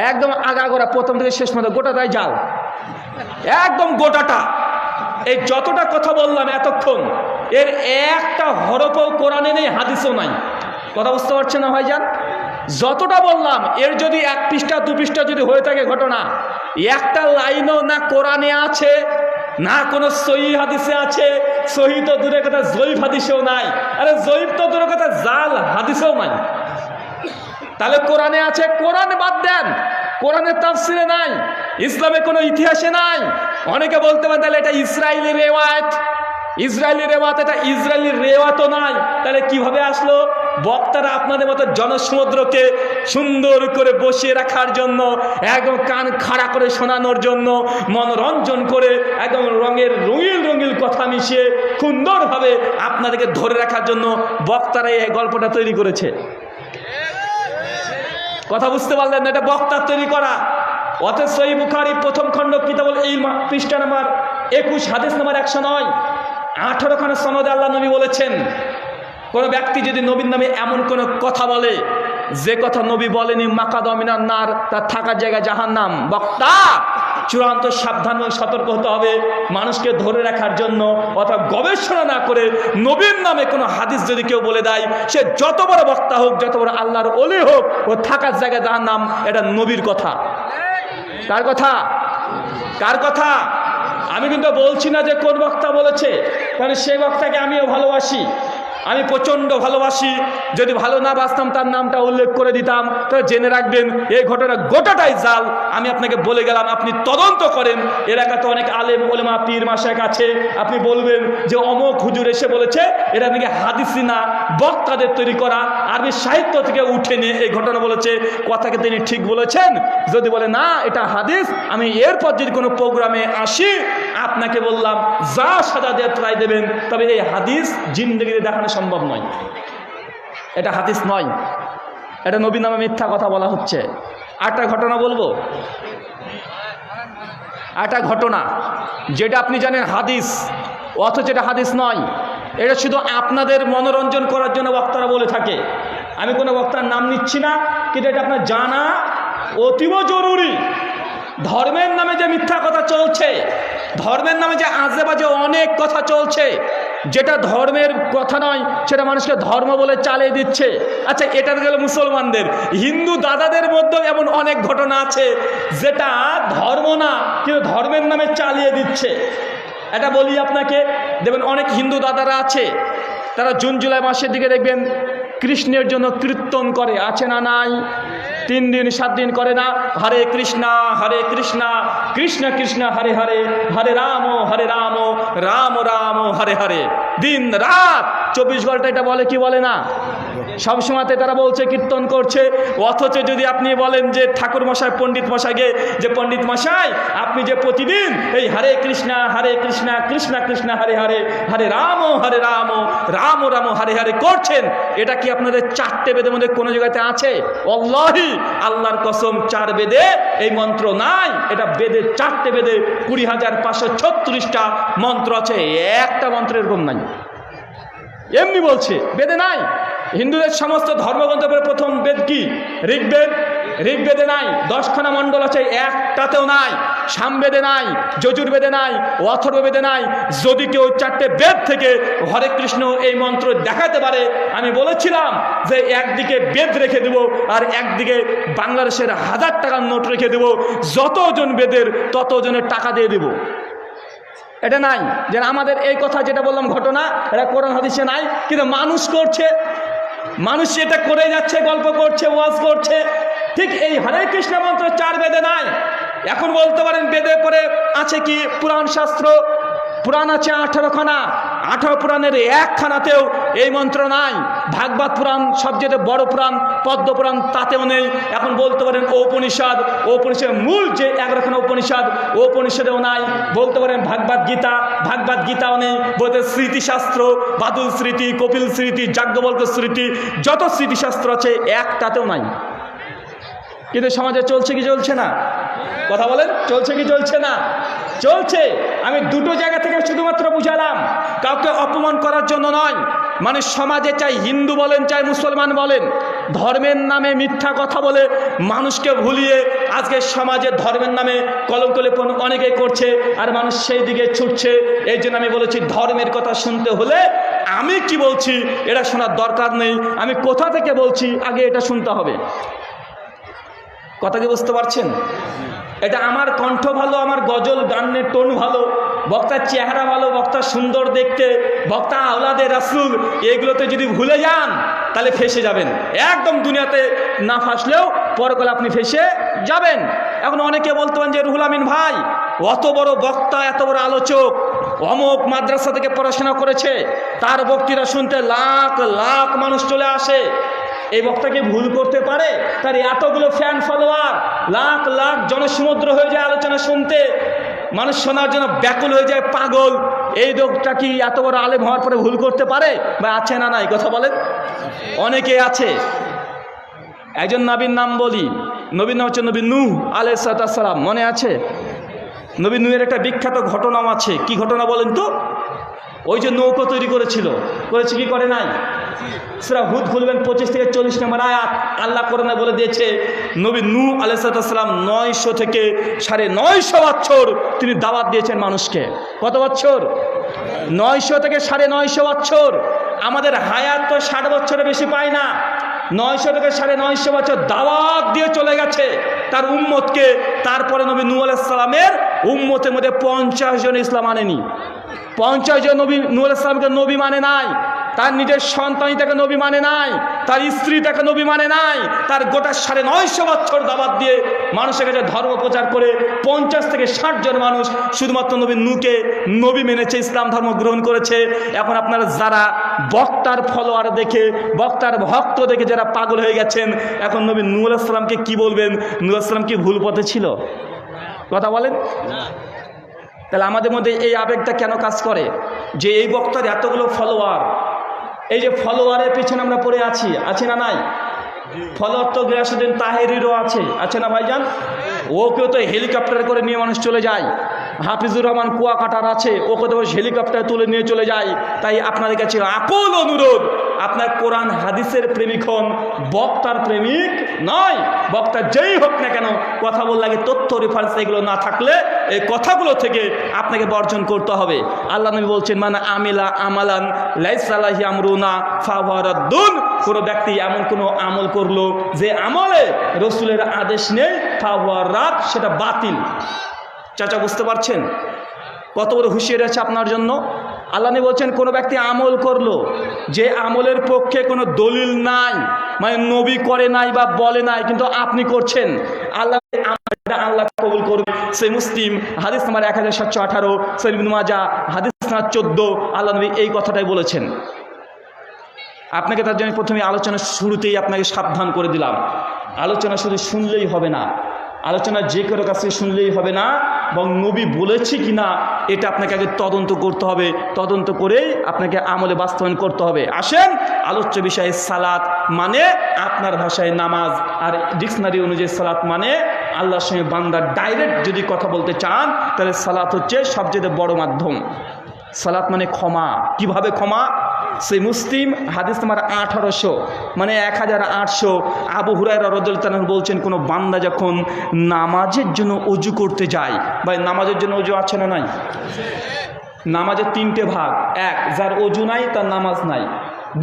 একদম আগাগোড়া প্রথম থেকে শেষ পর্যন্ত গোটাটাই জাল, একদম গোটাটা। এই যতটা কথা বললাম এতক্ষণ, এর একটা হরফও কোরআনে নেই, হাদিসও নাই। কথা বুঝতে পারছেন না ভাইজান? যতটা বললাম, এর যদি 1 পৃষ্ঠা 2 পৃষ্ঠা যদি হয়ে থাকে ঘটনা, একটা লাইনও না কোরআনে আছে, না কোনো সহিহ হাদিসে আছে। সহিহ তো দূরের কথা, জয়ীফ হাদিসেও নাই। আরে জয়ীফ তো দূরের কথা, জাল হাদিসেও নাই। তাহলে কোরআনে আছে, কোরআন বাদ দেন, কোরআনের তাফসিরে নাই, ইসলামের কোনো ইতিহাসে নাই। অনেকে বলতে পারেন তাহলে এটা ইসরায়েলি রেওয়ায়ত, ইসরায়েলি রেওয়ায়ত, এটা ইসরায়েলি রেওয়ায়তও নাই। তাহলে কিভাবে আসলো? বক্তারা আপনাদের মতো জনসমুদ্রকে সুন্দর করে বসিয়ে রাখার জন্য, একদম কান খাড়া করে শোনানোর জন্য, মনোরঞ্জন করে একদম রঙিন রঙিন কথা মিশিয়ে সুন্দরভাবে আপনাদেরকে ধরে রাখার জন্য বক্তারা এই গল্পটা তৈরি করেছে। কথা বুঝতে পারলেন না? এটা বক্তার তৈরি করা। অথচ সহিহ বুখারী প্রথম খণ্ড কিতাবুল ইলম পৃষ্ঠা নাম্বার 21 হাদিস নাম্বার 109, 18 খানা সনদে আল্লাহ নবী বলেছেন, কোন ব্যক্তি যদি নবীর নামে এমন কোন কথা বলে যে কথা নবী বলেনি, মাকাদা মিনান নার, তার থাকার জায়গা জাহান্নাম। বক্তা চূড়ান্ত সাবধান এবং সতর্ক হতে হবে মানুষকে ধরে রাখার জন্য। অথবা গবেষণা না করে নবীর নামে কোনো হাদিস যদি কেউ বলে দেয়, সে যত বড় বক্তা হোক, যত বড় আল্লাহর ওলি হোক, ও থাকার জায়গা জাহান্নাম। এটা নবীর কথা। কার কথা? কার কথা? আমি কিন্তু বলছি না যে কোন বক্তা বলেছে, কারণ সেই বক্তাকে আমিও ভালোবাসি, আমি প্রচণ্ড ভালোবাসি। যদি ভালো না বাসতাম তার নামটা উল্লেখ করে দিতাম। তো জেনে রাখবেন এই ঘটনা গোটাটাই জাল। আমি আপনাকে বলে গেলাম, আপনি তদন্ত করেন। এলাকাতে অনেক আলেম ওলেমা পীর মাশায়েখ আছে, আপনি বলবেন যে অমুক হুজুর এসে বলেছে, এটা নাকি হাদিসই না, বক্তাদের তৈরি করা আরবি সাহিত্য থেকে উঠে নিয়ে এই ঘটনা বলেছে। কথাকে তিনি ঠিক বলেছেন। যদি বলে না এটা হাদিস, আমি এরপর যদি কোনো প্রোগ্রামে আসি, আপনাকে বললাম যা সাজা দিয়ে ট্রাই দেবেন, তবে এই হাদিস জিন্দেগিতে দেখানো সম্ভব নয়। এটা হাদিস নয়, এটা নবী নামে মিথ্যা কথা বলা হচ্ছে। আরেকটা ঘটনা বলবো, একটা ঘটনা যেটা আপনি জানেন হাদিস, অথচ এটা হাদিস নয়। এটা শুধু আপনাদের মনোরঞ্জন করার জন্য বক্তারা বলে থাকে। আমি কোনো বক্তার নাম নিচ্ছি না, কিন্তু এটা আপনার জানা অতীব জরুরি। ধর্মের নামে যে মিথ্যা কথা চলছে, ধর্মের নামে যে আজে বাজে অনেক কথা চলছে, যেটা ধর্মের কথা নয় সেটা মানুষকে ধর্ম বলে চালিয়ে দিচ্ছে। আচ্ছা, এটা গেল মুসলমানদের। হিন্দু দাদাদের মধ্যেও এমন অনেক ঘটনা আছে যেটা ধর্ম না, কিন্তু ধর্মের নামে চালিয়ে দিচ্ছে। এটা বলি আপনাকে, দেখবেন অনেক হিন্দু দাদারা আছে, তারা জুন জুলাই মাসের দিকে দেখবেন কৃষ্ণের জন্য কীর্তন করে, আছে না নাই? 3 দিন 7 দিন করে না? হরে কৃষ্ণা কৃষ্ণ কৃষ্ণ হরে হরে, হরে রাম রাম রাম হরে হরে। দিন রাত 24 ঘন্টা এটা বলে কি বলে না? সবসময়তে তারা বলছে কীর্তন করছে। অথচ যদি আপনি বলেন যে ঠাকুর মশাই, পণ্ডিত মশাইকে, যে পণ্ডিত মশাই আপনি যে প্রতিদিন এই হরে কৃষ্ণ কৃষ্ণ কৃষ্ণ হরে হরে, হরে রাম রাম রাম হরে হরে করছেন, এটা কি আপনাদের 4টে বেদের মধ্যে কোনো জায়গাতে আছে? আল্লাহি, আল্লাহর কসম 4 বেদে এই মন্ত্র নাই। এটা বেদে 4টে বেদে 20,536টা মন্ত্র আছে, একটা মন্ত্র এরকম নাই। এমনি বলছে বেদে নাই। হিন্দুদের সমস্ত ধর্মগ্রন্থের প্রথম বেদ কি? ঋগ্বেদ। ঋগ্বেদে নাই, 10খানা মণ্ডল আছে, একটাতেও নাই। সামবেদে নাই, যজুর্বেদে নাই, অথর্ববেদে নাই। যদি কেউ 4টে বেদ থেকে হরে কৃষ্ণ এই মন্ত্র দেখাতে পারে, আমি বলেছিলাম যে একদিকে বেদ রেখে দেব আর একদিকে বাংলাদেশের 1000 টাকার নোট রেখে দেব, যতজন বেদের ততজনের টাকা দিয়ে দেব। এটা নাই যে আমাদের এই কথা যেটা বললাম ঘটনা, এটা কোরআন হাদিসে নাই, কিন্তু মানুষ করছে, মানুষ এটা করে যাচ্ছে, গল্প করছে, ওয়াজ করছে। ঠিক এই হরে কৃষ্ণ মন্ত্র 4 বেদে নাই। এখন বলতে পারেন বেদে পরে আছে কি পুরাণ শাস্ত্র, পুরাণ আছে 18খানা, 18 পুরাণের 1খানাতেও এই মন্ত্র নাই। ভাগবত পুরাণ সবচেয়ে বড় পুরাণ, পদ্ম পুরাণ, তাতেও নেই। এখন বলতে পারেন উপনিষদ, উপনিষদের মূল যে 11খানা উপনিষদ, উপনিষদেও নাই। বলতে পারেন ভাগবত গীতা, ভাগবত গীতাও নেই। বলতে স্মৃতিশাস্ত্র, বাদুল স্মৃতি, কপিল স্মৃতি, যাজ্ঞবল্ক্য স্মৃতি, যত স্মৃতিশাস্ত্র আছে একটাতেও নাই। কিন্তু সমাজে চলছে কি চলছে না? কথা বলেন, চলছে কি চলছে না? চলছে। আমি দুটো জায়গা থেকে শুধুমাত্র বুঝালাম, কাউকে অপমান করার জন্য নয়। মানে সমাজে চাই হিন্দু বলেন চাই মুসলমান বলেন, ধর্মের নামে মিথ্যা কথা বলে মানুষকে ভুলিয়ে আজকে সমাজে ধর্মের নামে কলঙ্ক লেপন অনেকেই করছে, আর মানুষ সেই দিকে ছুটছে। এই জন্য আমি বলেছি ধর্মের কথা শুনতে হলে আমি কি বলছি এটা শোনার দরকার নেই, আমি কোথা থেকে বলছি আগে এটা শুনতে হবে। কথা কি বুঝতে পারছেন? এটা আমার কণ্ঠ ভালো, আমার গজল গানের টোন ভালো, বক্তার চেহারা ভালো, বক্তা সুন্দর দেখতে, বক্তা আওলাদে রাসূল, এগুলোতে যদি ভুলে যান তাহলে ফেসে যাবেন। একদম দুনিয়াতে না ফাঁসলেও পরকালে আপনি ফেসে যাবেন। এখন অনেকে বলতে পারেন যে রুহুল আমিন ভাই অত বড় বক্তা, এত বড় আলোচক, অমুক মাদ্রাসা থেকে পড়াশোনা করেছে, তার বক্তৃতা শুনতে লাখ লাখ মানুষ চলে আসে, এই বক্তাকে ভুল করতে পারে? তার এতগুলো ফ্যান ফলোয়ার, লাখ লাখ জনসমুদ্র হয়ে যায় আলোচনা শুনতে, মানুষ শোনার জন্য ব্যাকুল হয়ে যায়, পাগল। এই লোকটা কি এত বড় আলেম হওয়ার পরে ভুল করতে পারে? বা আছে না নাই? কথা বলেন। অনেকে আছে। একজন নবীর নাম বলি, নবীর নাম হচ্ছে নবী নূহ আলাইহিস সালাম। মনে আছে? নবী নূহের একটা বিখ্যাত ঘটনাও আছে। কি ঘটনা বলেন তো? ওই যে নৌকো তৈরি করেছিল, করেছে কি করে নাই? সূরা হুদ খুলবেন 25 থেকে 40 নম্বর আয়াত, আল্লাহ কোরআনে বলে দিয়েছে নবী নূহ আলাইহিস সালাম 900 থেকে 950 বছর তিনি দাওয়াত দিয়েছেন মানুষকে। কত বছর? 900 থেকে 950 বছর। আমাদের হায়াত তো 60 বছরের বেশি পায় না। 900 থেকে 950 বছর দাওয়াত দিয়ে চলে গেছে তার উম্মতকে। তারপরে নবী নূহ আলাইহিস সালামের উম্মতের মধ্যে 50 জন ইসলাম আনেনি। 50 জন নবী নূহ আলাইহিস সালামকে নবী মানে নাই, তার নিজের সন্তানই তাকে নবী মানে নাই, তার স্ত্রী তাকে নবী মানে নাই। তার গোটা 950 বছর দাওয়াত দিয়ে মানুষের কাছে ধর্ম প্রচার করে 50 থেকে 60 জন মানুষ শুধুমাত্র নবী নূহকে নবী মেনেছে, ইসলাম ধর্ম গ্রহণ করেছে। এখন আপনারা যারা বক্তার ফলোয়ার দেখে, বক্তার ভক্ত দেখে যারা পাগল হয়ে গেছেন, এখন নবী নূহ আলাইহিস সালামকে কি বলবেন? নূহ আলাইহিস সালাম কি ভুল পথে ছিল? কথা বলেন। তাহলে আমাদের মধ্যে এই আবেগটা কেন কাজ করে যে এই বক্তার এতগুলো ফলোয়ার, এই যে ফলোয়ারের পিছনে আমরা পড়ে আছি, আছে না নাই? ফলোয়ার তো গিয়াসউদ্দিন তাহেরিরও আছে না ভাইজান? ওকেও তো হেলিকপ্টার করে নিয়ে মানুষ চলে যায়। হাফিজুর রহমান কুয়াকাটার আছে, ওকে তো হেলিকপ্টার তুলে নিয়ে চলে যায়। তাই আপনাদের কাছে আকুল অনুরোধ, আপনার কোরআন হাদিসের প্রেমিক হন, বক্তার প্রেমিক নয়। বক্তা যেই হোক না কেন, কথা বল লাগে তথ্য রেফারেন্স এগুলো না থাকলে এই কথাগুলো থেকে আপনাকে বর্জন করতে হবে। আল্লাহ নবী বলছেন মান আমিলা আমালান লাইসা আলাইহি আমরুনা ফাহুয়া রাদ্দুন। কোনো ব্যক্তি এমন কোনো আমল করলো যে আমলে রসুলের আদেশ নেই, ফাহুয়া রাদ, সেটা বাতিল। চাচা বুঝতে পারছেন কত বড় হুঁশিয়ারি আছে আপনার জন্য? আল্লাহ নবী বলছেন কোনো ব্যক্তি আমল করলো যে আমলের পক্ষে কোনো দলিল নাই, মানে নবী করে নাই বা বলে নাই, কিন্তু আপনি করছেন, আল্লাহ কবুল করবে। সেই মুসলিম হাদিস নাম্বার 1718, সহিহ ইবনে মাজাহ হাদিস নাম্বার 14। আল্লাহ নবী এই কথাটাই বলেছেন। আপনাকে তার জন্য প্রথমে আলোচনা শুরুতেই আপনাকে সাবধান করে দিলাম, আলোচনা শুধু শুনলেই হবে না, আলোচনা যে কারো কাছে শুনলেই হবে না, এবং নবী বলেছি কিনা এটা আপনাকে আগে তদন্ত করতে হবে। তদন্ত করেই আপনাকে আমলে বাস্তবায়ন করতে হবে। আসেন, আলোচ্য বিষয়ে সালাত মানে আপনার ভাষায় নামাজ, আর ডিকশনারি অনুযায়ী সালাত মানে আল্লাহর সঙ্গে বান্দা ডাইরেক্ট যদি কথা বলতে চান, তাহলে সালাত হচ্ছে সবচেয়ে বড় মাধ্যম। সালাত মানে ক্ষমা। কিভাবে ক্ষমা? সেই মুসলিম হাদিস নাম্বার 1800, মানে 1800। আবু হুরায়রা রাদিয়াল্লাহু তাআলা বলছেন, কোনো বান্দা যখন নামাজের জন্য অজু করতে যায়, ভাই নামাজের জন্য অজু আছে না নাই? নামাজের 3টে ভাগ। 1, যার অজু নাই তার নামাজ নাই।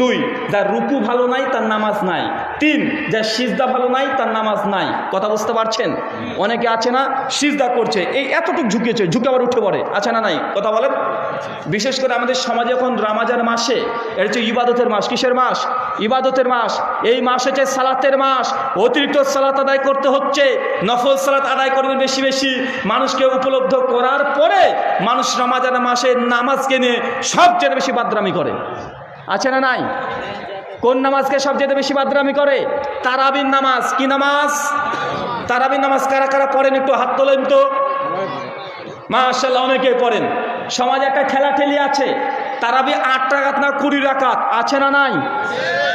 2, যার রুকু ভালো নাই তার নামাজ নাই। 3, যার সিজদা ভালো নাই তার নামাজ নাই। কথা বুঝতে পারছেন? অনেকে আছে না সিজদা করছে, এই এতটুকু ঝুঁকেছে, ঝুঁকে আবার উঠে পড়ে, আছে না নাই? কথা বলেন। বিশেষ করে আমাদের সমাজে এখন রমজান মাসে, এটা হচ্ছে ইবাদতের মাস। কিসের মাস? ইবাদতের মাস। এই মাস হচ্ছে সালাতের মাস। অতিরিক্ত সালাত আদায় করতে হচ্ছে, নফল সালাত আদায় করবেন বেশি বেশি। মানুষকে উপলব্ধ করার পরে মানুষ রমজান মাসে নামাজকে নিয়ে সবচেয়ে বেশি বাদরামি করে, আছে না নাই? কোন নামাজকে সবচেয়ে বেশি বাদরামি করে? তারাবির নামাজ। কি নামাজ? তারাবির নামাজ। কারা কারা পড়েন একটু হাত তোলেন তো। মাশাআল্লাহ, অনেকে পড়েন। সমাজে একটা ঠেলাঠেলি আছে, তারাবি 8 রাকাত না 20 রাকাত, আছে না নাই?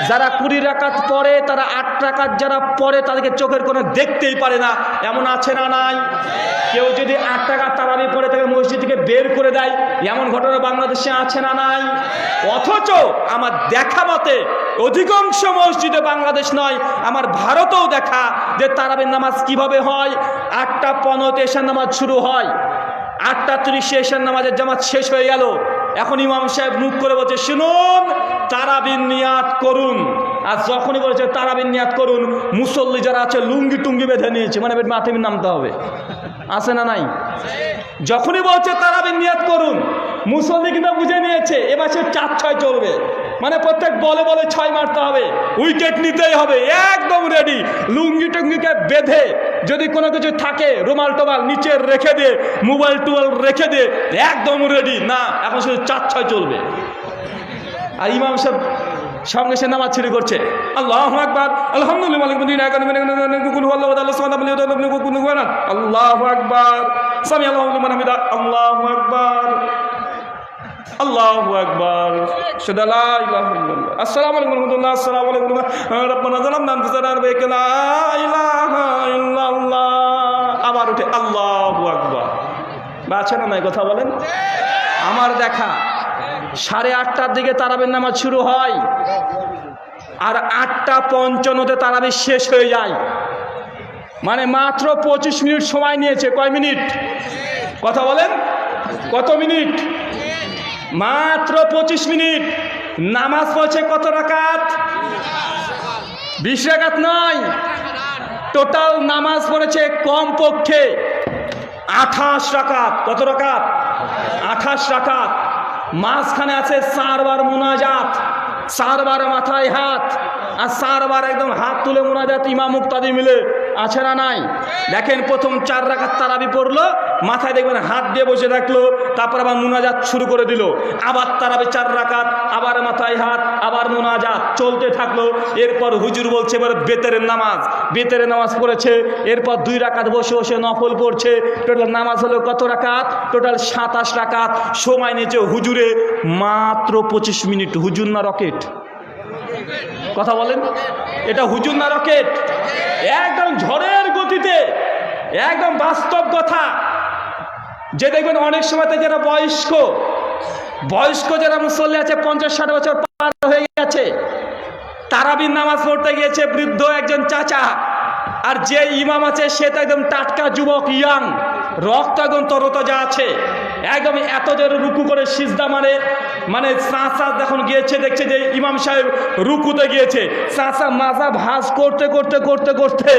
যারা 20 রাকাত পড়ে, তারা 8 রাকাত যারা পড়ে তাদেরকে চোখের কোনো দেখতেই পারে না, এমন আছে না নাই? কেউ যদি 8 রাকাত তারাবি পড়ে তাকে মসজিদ থেকে বের করে দেয়, এমন ঘটনা বাংলাদেশে আছে না নাই? অথচ আমার দেখা মতে অধিকাংশ মসজিদে, বাংলাদেশ নয় আমার ভারতেও দেখা, যে তারাবির নামাজ কিভাবে হয়। 8:15 এশার নামাজ শুরু হয়, 8:30 এশার নামাজের জামাত শেষ হয়ে গেল। এখন ইমাম সাহেব মুখ করে বলছে, শুনুন তারাবির নিয়াত করুন। আর যখনই বলেছে তারাবির নিয়াত করুন, মুসল্লি যারা আছে লুঙ্গি টুঙ্গি বেঁধে নিয়েছে, মানে মাঠে নামতে হবে, আছে না নাই? যখনই বলছে তারাবির নিয়াত করুন, মুসল্লি কিন্তু বুঝে নিয়েছে এবার সে 4-6 চলবে, মানে প্রত্যেক বলে বলে 6 মারতে হবে, উইকেট নিতেই হবে, একদম রেডি। লুঙ্গি টুঙ্গিকে বেঁধে যদি কোনো কিছু থাকে, রুমাল টোমাল নিচে রেখে দে, মোবাইল টোবাইল রেখে দে, একদম রেডি। না, এখন শুধু 4-6 চলবে। আর ইমাম সাহেব সঙ্গে সে নামাজ শুরু করছে, আল্লাহু আকবার, আলহামদুলিল্লাহ, আল্লাহু আকবার, সামি আল্লাহু লিমান হামিদা, আল্লাহু আকবার, আল্লাহু আকবার, শাহাদা লা ইলাহা ইল্লাল্লাহ, আসসালামু আলাইকুম ওয়া রাহমাতুল্লাহ, আসসালামু আলাইকুম রাব্বানা যালামনা আনফুসানা ওয়া লা ইলাহা ইল্লাল্লাহ। আবার উঠে আল্লাহু আকবার। বাঁচে না নাই? কথা বলেন। আমার দেখা 8:30টার দিকে তারাবির নামাজ শুরু হয়, আর 8:55-তে তারাবি শেষ হয়ে যায়, মানে মাত্র 25 মিনিট সময় নিয়েছে। কয় মিনিট? কথা বলেন, কত মিনিট? মাত্র 25 মিনিট। নামাজ পড়ছে কত রাকাত? 20 রাকাত নয়, টোটাল নামাজ পড়েছে কমপক্ষে 28 রাকাত। কত রাকাত? 28 রাকাত। মাঝখানে আছে 4 বার মুনাজাত, 4 বার মাথায় হাত, আর 4 বার একদম হাত তুলে মুনাজাত, ইমাম মুক্তাদি মিলে, আছে না নাই? দেখেন, প্রথম 4 রাকাত তারাবি পড়লো, মাথায় দেখবেন হাত দিয়ে বসে থাকলো, তারপর আবার মুনাজাত শুরু করে দিল। আবার তারাবি 4 রাকাত, আবার মাথায় হাত, আবার মুনাজাত চলতে থাকলো। এরপর হুজুর বলছে এবার বেতেরের নামাজ। বেতেরের নামাজ পড়েছে, এরপর 2 রাকাত বসে বসে নফল পড়ছে। টোটাল নামাজ হলো কত রাকাত? টোটাল 27 রাকাত। সময় নিয়েছে হুজুরে মাত্র 25 মিনিট। হুজুর না রকেট? কথা বলেন, এটা হুজুর না রকেট? একদম ঝড়ের গতিতে, একদম বাস্তব কথা। যে দেখবেন অনেক সময়তে যারা বয়স্ক যারা মুসল্লি আছে, 50-60 বছর পার হয়ে গেছে, তারাবির নামাজ পড়তে গিয়েছে বৃদ্ধ একজন চাচা, আর যে ইমাম আছে সে তো একদম টাটকা যুবক, ইয়াং, রক্ত একদম তরতাজা আছে, একদম এত জোরে রুকু করে সিজদা মানে চাচা যখন গিয়েছে, দেখছে যে ইমাম সাহেব রুকুতে গিয়েছে, চাচা মাজা ভাঁজ করতে করতে করতে করতে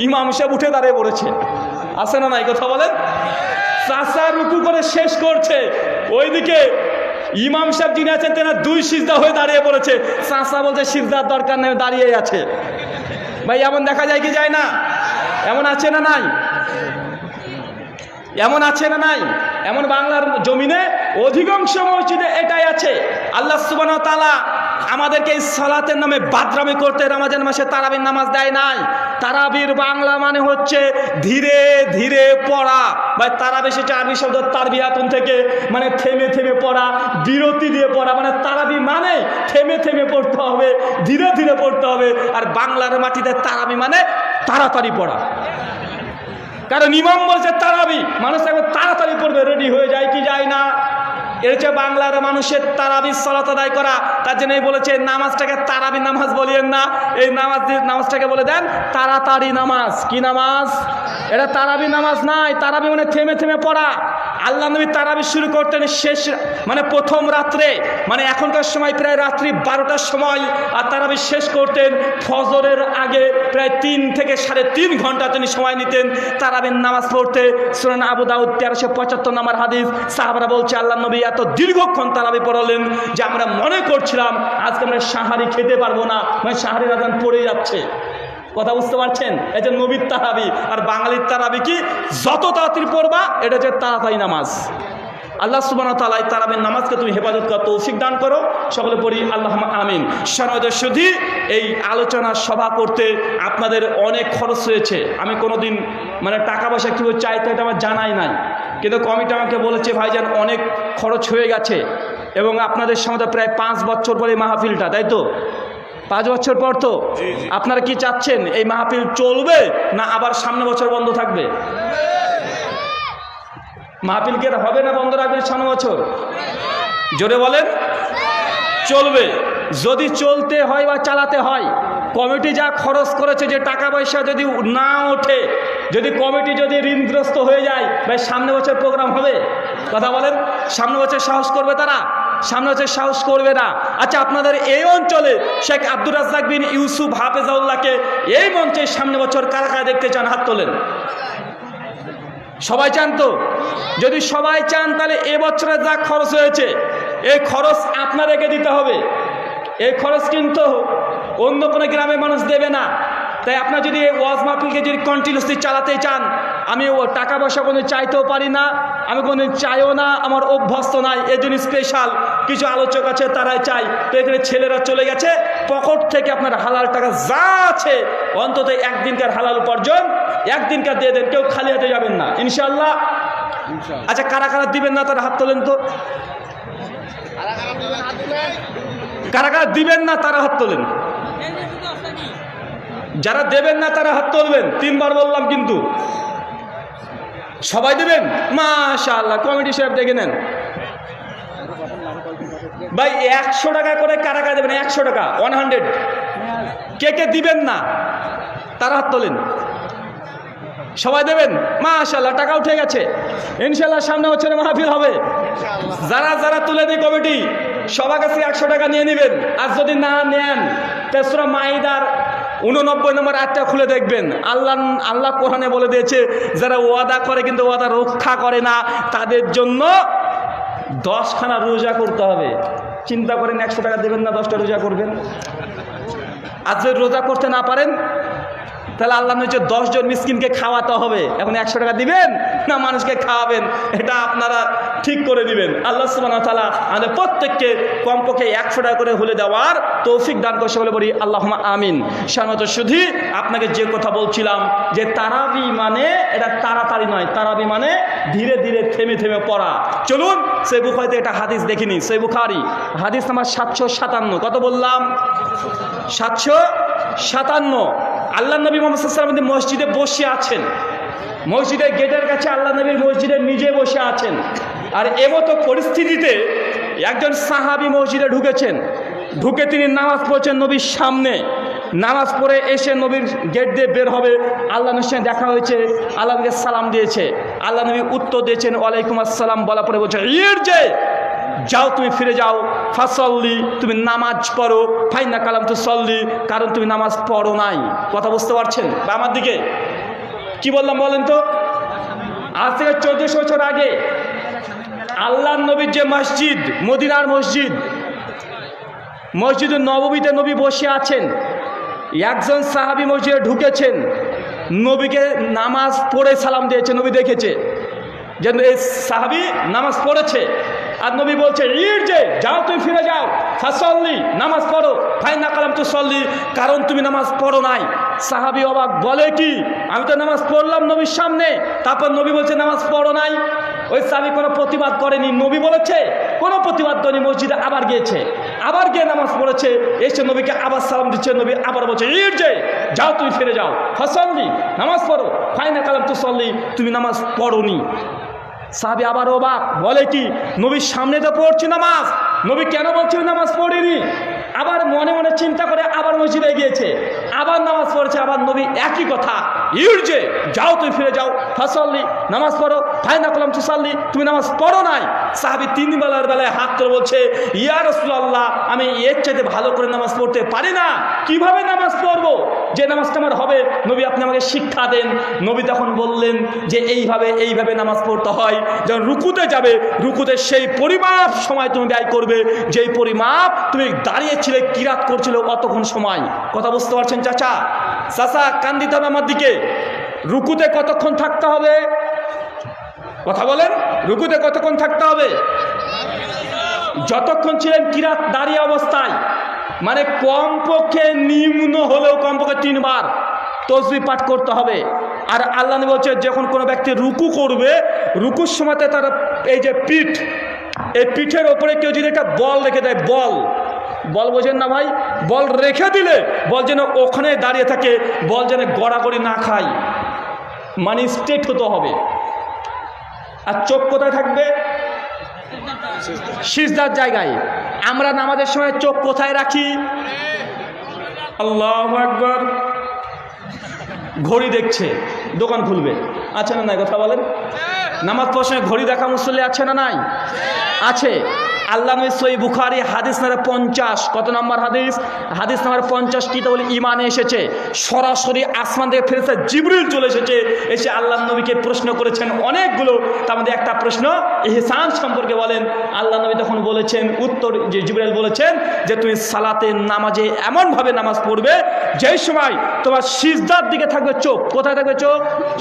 ইমাম সাহেব উঠে দাঁড়িয়ে পড়েছে, আছে না নাই? কথা বলেন। চাচা রুকু করে শেষ করছে, ওইদিকে ইমাম সাহেব যিনি আছেন তেনা 2 সিজদা হয়ে দাঁড়িয়ে পড়েছে। চাচা বলছে সিজদার দরকার নেই, দাঁড়িয়ে আছে। ভাই এমন দেখা যায় কি যায় না? এমন আছে না নাই? এমন আছে না নাই? এমন বাংলার জমিনে অধিকাংশ মসজিদে এটাই আছে। আল্লাহ সুবহানাহু ওয়া তাআলা আমাদেরকে এই সালাতের নামে বাদরামি করতে রমজান মাসে তারাবির নামাজ দেয় নাই। তারাবির বাংলা মানে হচ্ছে ধীরে ধীরে পড়া, বা তারাবি এসেছে আরবি শব্দ তারবিয়াতুন থেকে, মানে থেমে থেমে পড়া, বিরতি দিয়ে পড়া। মানে তারাবি মানে থেমে থেমে পড়তে হবে, ধীরে ধীরে পড়তে হবে। আর বাংলার মাটিতে তারাবি মানে তাড়াতাড়ি পড়া, কারণ ইমাম বলছে তারাবি, মানুষ একবার তাড়াতাড়ি পড়বে, রেডি হয়ে যায় কি যায় না? এর হচ্ছে বাংলার মানুষের তারাবি সালাত আদায় করা। তার জন্যই বলেছে নামাজটাকে তারাবি নামাজ বলিয়েন না, এই নামাজটাকে বলে দেন তাড়াতাড়ি নামাজ। কি নামাজ? এটা তারাবি নামাজ নাই। তারাবি মানে থেমে থেমে পড়া। আল্লাহ নবী তারাবি শুরু করতেন শেষ মানে প্রথম রাত্রে, মানে এখনকার সময় প্রায় রাত্রি 12টার সময়, আর তারাবি শেষ করতেন ফজরের আগে প্রায় 3 থেকে 3.5 ঘন্টা তিনি সময় নিতেন তারাবির নামাজ পড়তে। সুনান আবু দাউদ 1375 নম্বর হাদিস। সাহাবারা বলছে আল্লাহ নবী এত দীর্ঘক্ষণ তারাবি পড়ালেন যে আমরা মনে করছিলাম আজকে আমরা সাহারি খেতে পারবো না, মানে সাহারির আজান পড়ে যাচ্ছে। কথা বুঝতে পারছেন? এই যে নবীর তারাবি আর বাঙালির তারাবি কি, যত তাড়াতাড়ি পড়বা এটা হচ্ছে তাড়াতাড়ি নামাজ। আল্লাহ সুবহানাহু ওয়া তাআলা এই তারাবির নামাজকে তুমি হেফাজত কর, তৌফিক দান করো। সকলে পড়ি আল্লাহুম্মা আমিন। সম্মানিত সুধী, এই আলোচনা সভা করতে আপনাদের অনেক খরচ হয়েছে। আমি কোনোদিন মানে টাকা পয়সা কীভাবে চাইতে এটা আমার জানাই নাই, কিন্তু কমিটি আমাকে বলেছে ভাইজান অনেক খরচ হয়ে গেছে, এবং আপনাদের সঙ্গে প্রায় 5 বছর পরে মাহফিলটা, তাই তো? 5 বছর পর তো আপনারা কি চাচ্ছেন এই মাহফিল চলবে না আবার সামনে বছর বন্ধ থাকবে? মাহফিল কি হবে না বন্ধ রাখবেন সামনে বছর? জোরে বলেন। চলবে। যদি চলতে হয় বা চালাতে হয়, কমিটি যা খরচ করেছে, যে টাকা পয়সা যদি না ওঠে, যদি কমিটি যদি ঋণগ্রস্ত হয়ে যায়, ভাই সামনে বছর প্রোগ্রাম হবে? কথা বলেন। সামনে বছর সাহস করবে তারা? সামনে বছর সাহস করবে না। আচ্ছা, আপনাদের এই অঞ্চলে শেখ আব্দুর রাজ্জাক বিন ইউসুফ হাফেজাউল্লাহকে এই মঞ্চে সামনে বছর কারা কারা দেখতে চান? হাত তোলেন। সবাই চান তো? যদি সবাই চান তাহলে এবছরে যা খরচ হয়েছে এই খরচ আপনাদেরকে দিতে হবে। এই খরচ কিন্তু অন্য কোনো গ্রামের মানুষ দেবে না। তাই আপনার যদি এই ওয়াজ মাহফিলকে যদি কন্টিনিউসলি চালাতে চান, আমি ও টাকা পয়সা কোনো চাইতেও পারি না, আমি কোনো চাইও না, আমার অভ্যস্ত নাই। এই জন্য স্পেশাল কিছু আলোচক আছে, তারাই চাই। তো এখানে ছেলেরা চলে গেছে, পকেট থেকে আপনার হালাল টাকা যা আছে অন্তত একদিনকার হালাল উপার্জন একদিনকার দিয়ে দেন, কেউ খালি হাতে যাবেন না ইনশাআল্লাহ। আচ্ছা, কারা কারা দিবেন না তারা হাত তোলেন তো। কারা কারা দিবেন না তারা হাত তোলেন। যারা দেবেন না তারা হাত তুলবেন। 3 বার বললাম কিন্তু। সবাই দেবেন? মাশাআল্লাহ। কমিটি সাহেব দেখে নেন ভাই, 100 টাকা করে কারা কারা দেবেন? 100 টাকা, 100। কে কে দিবেন না তারা হাত তোলেন। সবাই দেবেন? মাশাআল্লাহ, টাকা উঠে গেছে। ইনশাআল্লাহ সামনে বছরে মাহফিল হবে। যারা যারা তুলে দেয় কমিটি সবার কাছে 100 টাকা নিয়ে নেবেন। আর যদি না নেন, সূরা মাইদার 89 নম্বর আয়াতটা খুলে দেখবেন। আল্লাহ কোরআনে বলে দিয়েছে, যারা ওয়াদা করে কিন্তু ওয়াদা রক্ষা করে না, তাদের জন্য 10খানা রোজা করতে হবে। চিন্তা করেন, 100 টাকা দেবেন না 10টা রোজা করবেন? আর যদি রোজা করতে না পারেন তাহলে আল্লাহ হচ্ছে 10 জন মিসকিনকে খাওয়াতে হবে। এখন 100 টাকা দিবেন না মানুষকে খাওয়াবেন, এটা আপনারা ঠিক করে দিবেন। আল্লাহ সুবহানাহু ওয়া তাআলা আমাদের প্রত্যেককে কমপক্ষে 100 টাকা করে হলে দেওয়ার তৌফিক দান করে বলে বলি আল্লাহুম্মা আমিন। সম্মানিত সুধী, আপনাকে যে কথা বলছিলাম যে তারাবি মানে এটা তাড়াতাড়ি নয়, তারাবি মানে ধীরে ধীরে থেমে থেমে পড়া। চলুন সহিহ বুখারীতে একটা হাদিস দেখিনি। সহিহ বুখারী হাদিস নাম্বার 757। কত বললাম? 757। আল্লাহ নবী মুহাম্মদ সাল্লাল্লাহু আলাইহি ওয়াসাল্লাম মসজিদে বসে আছেন। মসজিদের গেটের কাছে আল্লাহ নবী মসজিদে নিজে বসে আছেন। আর এমতো পরিস্থিতিতে একজন সাহাবী মসজিদে ঢুকেছেন। ঢুকে তিনি নামাজ পড়ছেন নবীর সামনে। নামাজ পড়ে এসে নবীর গেট দিয়ে বের হবে, আল্লাহ নবীর সঙ্গে দেখা হয়েছে, আল্লাহ নবীকে সালাম দিয়েছে। আল্লাহ নবী উত্তর দিয়েছেন ওয়ালাইকুম আসসালাম। বলা পরে বলছে যাও, তুমি ফিরে যাও। ফাসল্লি, তুমি নামাজ পড়ো। ফাইনা কালাম তু সল্লি, কারণ তুমি নামাজ পড়ো নাই। কথা বুঝতে পারছেন? বা আমার দিকে কি বললাম বলেন তো? আজ থেকে 1400 বছর আগে আল্লাহ নবীর যে মসজিদ, মদিনার মসজিদ, মসজিদে নববীতে নবী বসে আছেন। একজন সাহাবী মসজিদে ঢুকেছেন, নবীকে নামাজ পড়ে সালাম দিয়েছে। নবী দেখেছে যে এই সাহাবী নামাজ পড়েছে, আর নবী বলছে যাও, তুমি ফিরে যাও। ফাসল্লি, নামাজ পড়ো। ফাইনা কালাম তু সল্লি, কারণ তুমি নামাজ পড়ো নাই। সাহাবী অবাক, বলে কি? আমি তো নামাজ পড়লাম নবীর সামনে, তারপর নবী বলছে নামাজ পড়ো নাই। ওই সাহাবী কোনো প্রতিবাদ করেনি। নবী বলেছে কোনো প্রতিবাদ করেনি। মসজিদে আবার গিয়েছে, আবার গিয়ে নামাজ পড়েছে। এসে নবীকে আবার সালাম দিচ্ছে। নবী আবার বলছে যাও, তুমি ফিরে যাও। ফাসল্লি, নামাজ পড়ো। ফাইনা কালাম তু সল্লি, তুমি নামাজ পড়োনি। সাহাবী আবার অবাক, বলে কি নবীর সামনে তো পড়ছি নামাজ, নবী কেন বলছেন নামাজ পড়িনি? আবার মনে মনে চিন্তা করে আবার মসজিদে গিয়েছে, আবার নামাজ পড়েছে, আবার নবী একই কথা, ইরজে, যাও তুমি ফিরে যাও, ফাসাল্লি, নামাজ পড়ো, ফাইনা কলাম তুসাল্লি, তুমি নামাজ পড়ো নাই। সাহাবী 3 বেলার বেলায় হাত করে বলছে, ইয়া রাসূলুল্লাহ, আমি এর চাইতে ভালো করে নামাজ পড়তে পারি না, কিভাবে নামাজ পড়বো যে নামাজটা আমার হবে? নবী আপনি আমাকে শিক্ষা দেন। নবী তখন বললেন যে এইভাবে নামাজ পড়তে হয়। যখন রুকুতে যাবে, রুকুতে সেই পরিমাপ সময় তুমি ব্যয় করবে যেই পরিমাপ তুমি দাঁড়িয়েছিলে, কিরাত করছিল অতক্ষণ সময়। কথা বুঝতে পারছেন চাচা? চাচা কান দিতে হবে আমার দিকে। রুকুতে কতক্ষণ থাকতে হবে? কথা বলেন, রুকুতে কতক্ষণ থাকতে হবে? যতক্ষণ ছিলেন কিরাত দাঁড়িয়ে অবস্থায়, মানে কমপক্ষে নিম্ন হলেও কমপক্ষে 3 বার তসবিহ পাঠ করতে হবে। আর আল্লাহ নবী বলছে, যখন কোনো ব্যক্তি রুকু করবে, রুকুর সময়তে তার এই যে পিঠ, এই পিঠের ওপরে কেউ যদি একটা বল রেখে দেয়, বল বোঝেন না ভাই, বল রেখে দিলে বল যেন ওখানে দাঁড়িয়ে থাকে, বল যেন গড়াগড়ি না খায়, মানে স্ট্রেট হতে হবে। আর চোখ কোথায় থাকবে? সিজদার জায়গায়। আমরা নামাজের সময় চোখ কোথায় রাখি? আল্লাহু আকবার। ঘড়ি দেখছে, দোকান খুলবে, আছে না নাই? কথা বলেন। নামাজ পড়ার সময় ঘড়ি দেখা মুসল্লি আছে না নাই? আছে। আল্লাহ নবী সহিহ বুখারী হাদিস নাম্বার 50, কত নম্বর হাদিস? হাদিস নাম্বার 50 কিতাবুল ঈমানে এসেছে, সরাসরি আসমান থেকে ফেরেশতা জিবরিল চলে এসেছে, এসে আল্লাহ নবীকে প্রশ্ন করেছেন অনেকগুলো। তার মধ্যে একটা প্রশ্ন ইহসান সম্পর্কে বলেন। আল্লাহ নবী তখন বলেছেন, উত্তর যে জিবরিল বলেছেন যে তুমি সালাতে নামাজে এমনভাবে নামাজ পড়বে যেই সময় তোমার সিজদার দিকে থাকবে চোখ। কোথায় থাকবে চোখ?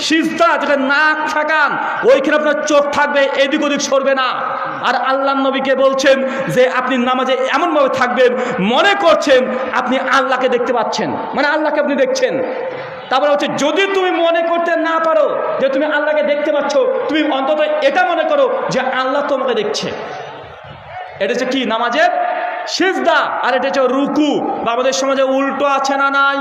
সিজদা, যেটা নাক থাকান ওইখানে আপনার চোখ থাকবে, এদিক ওদিক সরবে না। আর আল্লাহ নবীকে বলছেন যে আপনি নামাজে এমনভাবে থাকবেন মনে করছেন আপনি আল্লাহকে দেখতে পাচ্ছেন, মানে আল্লাহকে আপনি দেখছেন। তারপরে হচ্ছে, যদি তুমি মনে করতে না পারো যে তুমি আল্লাহকে দেখতে পাচ্ছ, তুমি অন্তত এটা মনে করো যে আল্লাহ তোমাকে দেখছে। এটা হচ্ছে কি? নামাজের সিজদা। আর এটা হচ্ছে রুকু। আমাদের সমাজে উল্টো আছে না নাই?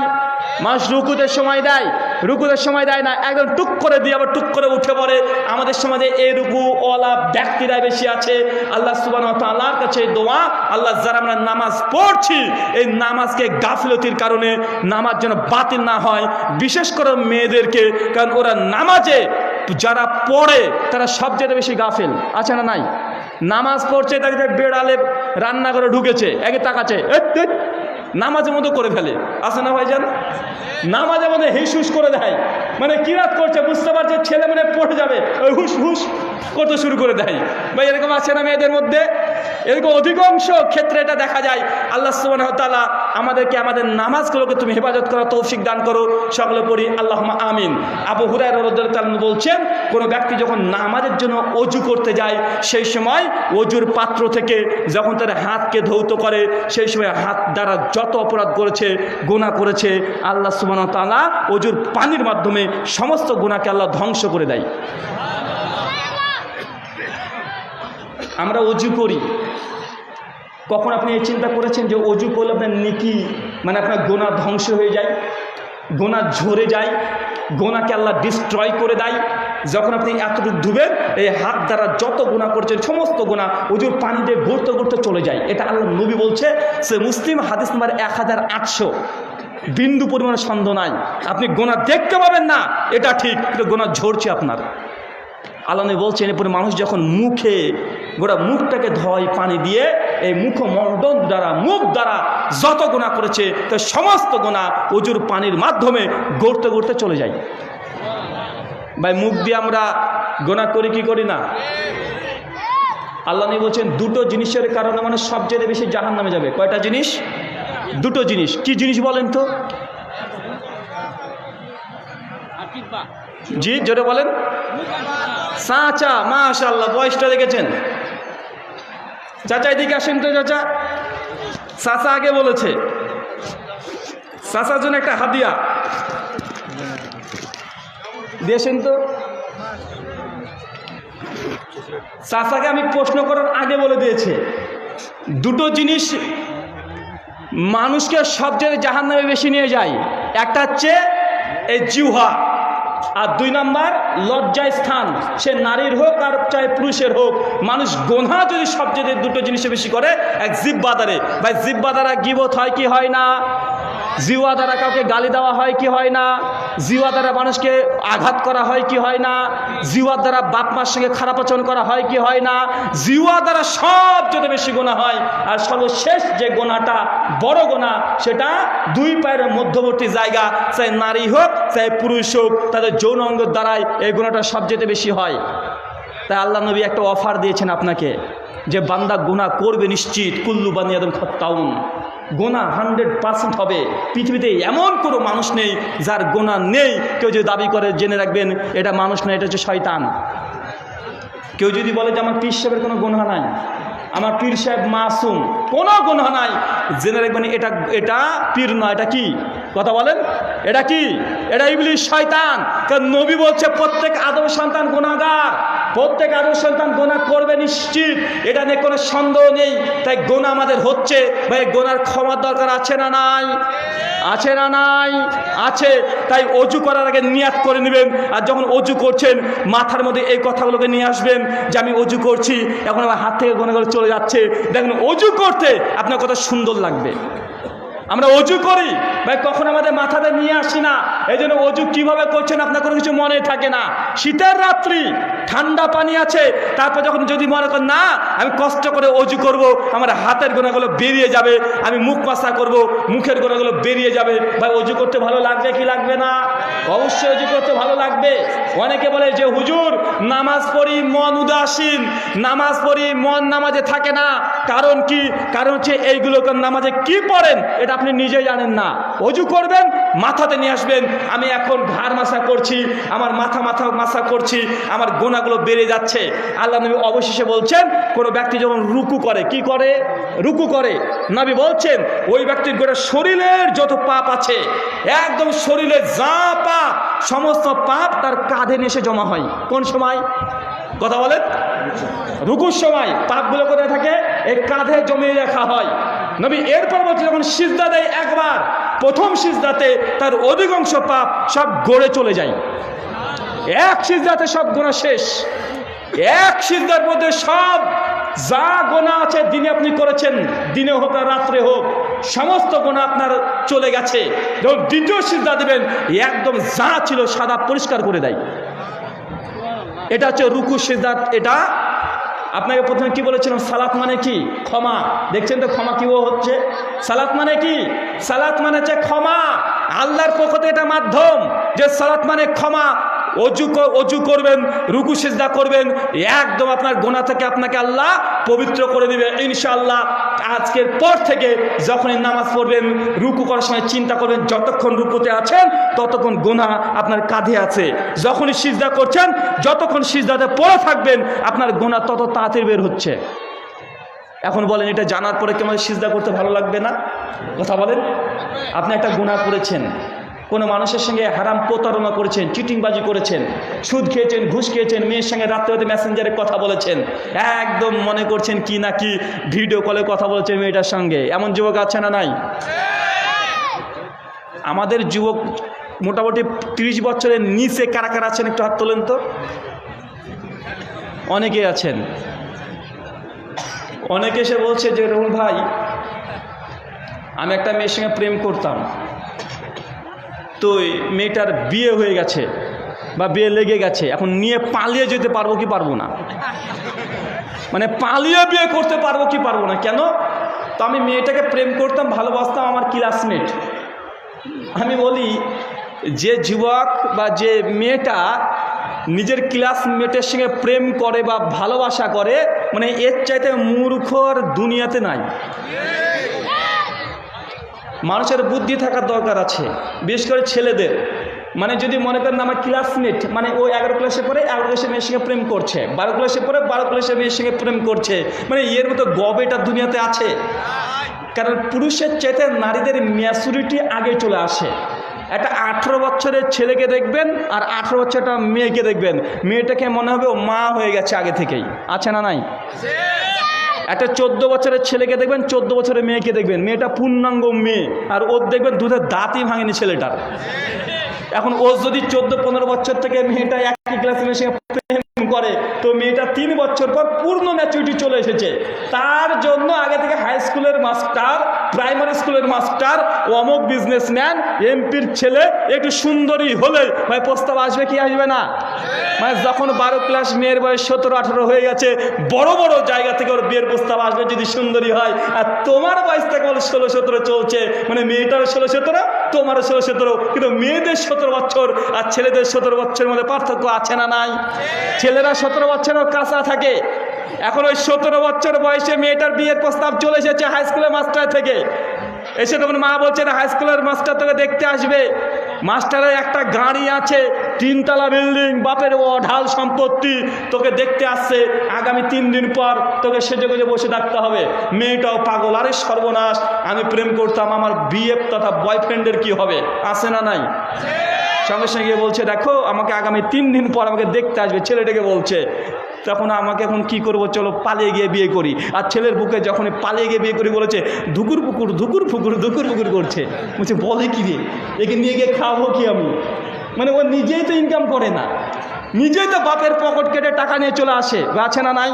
মানুষ রুকুতে সময় দেয়, রুকুতে সময় দেয় না, একদম টুক করে দিয়ে আবার টুক করে উঠে পড়ে। আমাদের সমাজে এই রুকু ওয়ালা ব্যক্তিরাই বেশি আছে। আল্লাহ সুবহানাহু ওয়া তাআলার কাছে দোয়া, আল্লাহ যারা আমরা নামাজ পড়ছি, এই নামাজকে গাফিলতির কারণে নামাজ যেন বাতিল না হয়, বিশেষ করে মেয়েদেরকে, কারণ ওরা নামাজে যারা পড়ে তারা সবচেয়ে বেশি গাফিল, আছে না নাই? নামাজ পড়ছে, তাকে বেড়ালে রান্নাঘরে ঢুকেছে, একে তাকাচ্ছে, নামাজের মতো করে ফেলে, আছে না ভাইজান? নামাজের মধ্যে হিস করে দেয়, মানে কিরাত করছে, বুঝতে পারছে ছেলে মানে পড়ে যাবে, ওই হুস হুস করতে শুরু করে দেয়। ভাই এরকম আছে না মেয়েদের মধ্যে? এরকম অধিকাংশ ক্ষেত্রে এটা দেখা যায়। আল্লাহ সুবহানাহু ওয়া তাআলা আমাদেরকে আমাদের নামাজগুলোকে তুমি হেফাজত করার তৌফিক দান করো, সকলে পড়ি আল্লাহুম্মা আমিন। আবু হুরায়রা রাদিয়াল্লাহু তাআলা বলছেন, কোনো ব্যক্তি যখন নামাজের জন্য অজু করতে যায়, সেই সময় অজুর পাত্র থেকে যখন তার হাতকে ধৌত করে, সেই সময় হাত দ্বারা যত অপরাধ করেছে, গুনাহ করেছে, আল্লাহ সুবহানাহু ওয়া তাআলা অজুর পানির মাধ্যমে সমস্ত গুনাহকে আল্লাহ ধ্বংস করে দেয়। আমরা অজু করি, কখন আপনি এই চিন্তা করেছেন যে অজু করলে আপনার নেকি, মানে আপনার গুনাহ ধ্বংস হয়ে যায়, গুনাহ ঝরে যায়, গুনাহকে আল্লাহ ডিস্ট্রয় করে দেয়? যখন আপনি এতটুকু ধুবেন, এই হাত দ্বারা যত গুনাহ করছেন সমস্ত গুনাহ অজুর পানি দিয়ে ঘুরতে ঘুরতে চলে যায়। এটা আল্লাহ নবী বলছে, সে মুসলিম হাদিস নাম্বার 1800, বিন্দু পরিমাণে সন্দেহ নাই। আপনি গুনাহ দেখতে পাবেন না, এটা ঠিক, কিন্তু গুনাহ ঝরছে আপনার। আল্লাহ নবী বলছেন, এরপরে মানুষ যখন মুখে গোটা মুখটাকে ধোয় পানি দিয়ে, এই মুখমণ্ডল দ্বারা, মুখ দ্বারা যত গুনাহ করেছে তো সমস্ত গুনাহ অজুর পানির মাধ্যমে গড়তে গড়তে চলে যায়। ভাই মুখ দিয়ে আমরা গুনাহ করি কি করি না? আল্লাহ নবী বলছেন, দুটো জিনিসের কারণে মানে সবচেয়ে বেশি জাহান্নামে যাবে। কয়টা জিনিস? দুটো জিনিস। কি জিনিস বলেন তো? জি জোরে বলেন। চাচা, মাশাআল্লাহ, বয়সটা দেখেছেন? চাচা এদিকে আসেন তো। চাচা, চাচা আগে বলেছে, চাচার জন্য একটা হাদিয়া দিয়েছেন তো। চাচাকে আমি প্রশ্ন করার আগে বলে দিয়েছে, দুটো জিনিস মানুষকে সবচেয়ে জাহান্নামে বেশি নিয়ে যায়। একটা হচ্ছে এই জিহ্বা, আর 2 নাম্বার লজ্জায় স্থান, সে নারীর হোক আর চাই পুরুষের হোক। মানুষ গোনা যদি সবচেয়ে দুটো জিনিসে বেশি করে, এক জিহ্বা দ্বারা। ভাই জিহ্বা দ্বারা গীবত হয় কি হয় না? জিহ্বা দ্বারা কাউকে গালি দেওয়া হয় কি হয় না? জিহ্বা দ্বারা মানুষকে আঘাত করা হয় কি হয় না? জিহ্বা দ্বারা বাপ মার সঙ্গে খারাপ আচরণ করা হয় কি হয় না? জিহ্বা দ্বারা সবচেয়ে বেশি গোনা হয়। আর সর্বশেষ যে গোনাটা বড় গোনা, সেটা 2 পায়ের মধ্যবর্তী জায়গা, চাই নারী হোক চাই পুরুষ হোক, তাদের যৌন অঙ্গের দ্বারাই এই গোনাটা সবচেয়ে বেশি হয়। তাই আল্লাহ নবী একটা অফার দিয়েছেন আপনাকে, যে বান্দা গুনাহ করবে নিশ্চিত, কুল্লু বানি আদম খাত্তাউন, গোনা 100% হবে। পৃথিবীতে এমন কোনো মানুষ নেই যার গোনা নেই। কেউ যদি দাবি করে, জেনে রাখবেন এটা মানুষ না, এটা হচ্ছে শয়তান। কেউ যদি বলে যে আমার পীর সাহেবের কোনো গোনা নাই, আমার পীর সাহেব মাসুম, কোনো গোনা নাই, জেনে রাখবেন এটা পীর নয়। এটা কি কথা বলেন? এটা কি? এটা ইবলিশ, শয়তান। কারণ নবী বলছে প্রত্যেক আদম সন্তান গুনাহগার, প্রত্যেক আদম সন্তান গোনা করবে নিশ্চিত, এটা নিয়ে কোনো সন্দেহ নেই। তাই গোনা আমাদের হচ্ছে, ভাই গোনার ক্ষমার দরকার আছে না নাই? আছে না নাই? আছে। তাই অজু করার আগে নিয়াত করে নেবেন। আর যখন অজু করছেন মাথার মধ্যে এই কথাগুলোকে নিয়ে আসবেন যে আমি অজু করছি, এখন আমার হাত থেকে গোনাগুলো চলে যাচ্ছে। দেখুন অজু করতে আপনার কত সুন্দর লাগবে। আমরা অজু করি ভাই, কখন আমাদের মাথাতে নিয়ে আসি না। এই জন্য অজু কীভাবে করছেন আপনার কোনো কিছু মনে থাকে না। শীতের রাত্রি, ঠান্ডা পানি আছে, তারপর যখন যদি মনে করেন না আমি কষ্ট করে অজু করব, আমার হাতের গোনাগুলো বেরিয়ে যাবে, আমি মুখ মাসা করব, মুখের গোনাগুলো বেরিয়ে যাবে, ভাই অজু করতে ভালো লাগবে কি লাগবে না? অবশ্যই অজু করতে ভালো লাগবে। অনেকে বলে যে হুজুর নামাজ পড়ি মন উদাসীন, নামাজ পড়ি মন নামাজে থাকে না। কারণ কি? কারণ হচ্ছে এইগুলোকে নামাজে কি পড়েন এটা আপনি নিজেই জানেন না। অজু করবেন, মাথাতে নিয়ে আসবেন, আমি এখন ঘাড় মাসা করছি, আমার মাথা মাসা করছি, আমার গোনাগুলো বেড়ে যাচ্ছে। আল্লাহ নবী অবশেষে বলছেন, কোনো ব্যক্তি যখন রুকু করে, কি করে? রুকু করে। নবী বলছেন ওই ব্যক্তির গোটা শরীরের যত পাপ আছে, একদম শরীরের যা পাপ, সমস্ত পাপ তার কাঁধে এসে জমা হয়। কোন সময় কথা বলেন? রুকুর সময়। পাপগুলো কোথায় থাকে? এই কাঁধে জমিয়ে রাখা হয়। নবী এরপর বলছে যখন সিজদা দেয় একবার, প্রথম সিজদাতে তার অধিকাংশ পাপ সব গড়ে চলে যায়। এক সিজদাতে সব গোনা শেষ। এক সিজদার মধ্যে সব যা গোনা আছে দিনে আপনি করেছেন, দিনে হোক আর রাত্রে হোক, সমস্ত গোনা আপনার চলে গেছে। যখন দ্বিতীয় সিজদা দেবেন, একদম যা ছিল সাদা পরিষ্কার করে দেয়। এটা হচ্ছে রুকু সিজদা। এটা আপনাকে প্রথমে কি বলেছিলাম, সালাত মানে কি? ক্ষমা। দেখছেন তো ক্ষমা কি হচ্ছে? সালাত মানে কি? সালাত মানে হচ্ছে ক্ষমা। আল্লাহর পক্ষ থেকে এটা মাধ্যম, যে সালাত মানে ক্ষমা। অজু করবেন, রুকু সিজদা করবেন, একদম আপনার গোনা থেকে আপনাকে আল্লাহ পবিত্র করে দিবে ইনশাআল্লাহ। আজকের পর থেকে যখনই নামাজ পড়বেন, রুকু করার সময় চিন্তা করবেন যতক্ষণ রুকুতে আছেন ততক্ষণ গোনা আপনার কাঁধে আছে। যখনই সিজদা করছেন, যতক্ষণ সিজদাতে পড়ে থাকবেন, আপনার গোনা তত তাড়াতাড়ি বের হচ্ছে। এখন বলেন, এটা জানার পরে কি আমাদের সিজদা করতে ভালো লাগবে না? কথা বলেন। আপনি একটা গুনাহ করেছেন, কোনো মানুষের সঙ্গে হারাম প্রতারণা করেছেন, চিটিংবাজি করেছেন, সুদ খেয়েছেন, ঘুষ খেয়েছেন, মেয়ের সঙ্গে রাত্রে হতে মেসেঞ্জারে কথা বলেছেন, একদম মনে করছেন কি না কি ভিডিও কলে কথা বলেছেন মেয়েটার সঙ্গে। এমন যুবক আছে না নাই? আমাদের যুবক মোটামুটি 30 বছরের নিচে কারা কারা আছেন একটু হাত তোলেন তো। অনেকে আছেন। অনেকে এসে বলছে যে রুহুল ভাই, আমি একটা মেয়ের সঙ্গে প্রেম করতাম, তো মেয়েটার বিয়ে হয়ে গেছে বা বিয়ে লেগে গেছে, এখন নিয়ে পালিয়ে যেতে পারবো কি পারবো না? মানে পালিয়ে বিয়ে করতে পারবো কি পারবো না? কেন? তো আমি মেয়েটাকে প্রেম করতাম, ভালোবাসতাম, আমার ক্লাসমেট। আমি বলি, যে যুবক বা যে মেয়েটা নিজের ক্লাসমেটের সঙ্গে প্রেম করে বা ভালোবাসা করে, মানে এর চাইতে মূর্খ আর দুনিয়াতে নাই। মানুষের বুদ্ধি থাকার দরকার আছে, বিশেষ করে ছেলেদের। মানে যদি মনে করেন আমার ক্লাসমেট, মানে ও 11 ক্লাসে পড়ে 11 ক্লাসে মেয়ের সঙ্গে প্রেম করছে, 12 ক্লাসে পড়ে 12 ক্লাসে মেয়ের সঙ্গে প্রেম করছে, মানে এর মতো গবেটা দুনিয়াতে আছে? কারণ পুরুষের চাইতে নারীদের ম্যাচুরিটি আগে চলে আসে। একটা 18 বছরের ছেলেকে দেখবেন আর 18 বছরটা মেয়েকে দেখবেন, মেয়েটাকে মনে হবে ও মা হয়ে গেছে আগে থেকেই। আছে না নাই? একটা 14 বছরের ছেলেকে দেখবেন, 14 বছরের মেয়েকে দেখবেন, মেয়েটা পূর্ণাঙ্গ মেয়ে, আর ওর দেখবেন দুধের দাঁতই ভাঙেনি ছেলেটার। এখন ও যদি 14-15 বছর থেকে মেয়েটা একই ক্লাসে মেশে প্রেম করে, তো মেয়েটা 3 বছর পর পূর্ণ ম্যাচুরিটি চলে এসেছে। তার জন্য আগে থেকে হাই স্কুলের মাস্টার, প্রাইমারি স্কুলের মাস্টার, অমুক বিজনেসম্যান, এমপির ছেলে একটু সুন্দরী হলে ভাই প্রস্তাব আসবে কি আসবে না? মানে যখন 12 ক্লাস, মেয়ের বয়স 17-18 হয়ে গেছে, বড় বড় জায়গা থেকে ওর বিয়ের প্রস্তাব আসবে যদি সুন্দরী হয়। আর তোমার বয়স থেকে 16-17 চলছে, মানে মেয়েটার 16-17, তোমারও 16-17, কিন্তু মেয়েদের 17 বছর আর ছেলেদের 17 বছরের মধ্যে পার্থক্য আছে না নাই? ছেলেরা 17 বছরের কাঁচা থাকে। এখন ওই 17 বছর বয়সে মেয়েটার বিয়ের প্রস্তাব চলে এসেছে হাই স্কুলের মাস্টার থেকে। এসে তখন মা বলছে না হাই স্কুলের মাস্টার তোকে দেখতে আসবে। মাস্টারের একটা গাড়ি আছে, 3 তলা বিল্ডিং, বাপের অঢাল সম্পত্তি, তোকে দেখতে আসছে। আগামী 3 দিন পর তোকে সেজে গুজে বসে থাকতে হবে। মেয়েটাও পাগল, আরে সর্বনাশ, আমি প্রেম করতাম, আমার বিয়ে তথা বয়ফ্রেন্ডের কি হবে? আসে না নাই? সঙ্গে সঙ্গে বলছে দেখো আমাকে আগামী 3 দিন পর আমাকে দেখতে আসবে, ছেলেটাকে বলছে। তখন আমাকে এখন কি করব, চলো পালিয়ে গিয়ে বিয়ে করি। আর ছেলের বুকে যখন পালিয়ে গিয়ে বিয়ে করি বলেছে ধুকুর পুকুর ধুকুর ফুকুর ধুকুর পুকুর করছে। বলছে বলে কি রে, একে নিয়ে গিয়ে খাবো কি আমি? মানে ও নিজেই তো ইনকাম করে না, নিজেই তো বাপের পকেট কেটে টাকা নিয়ে চলে আসে, আছে না নাই?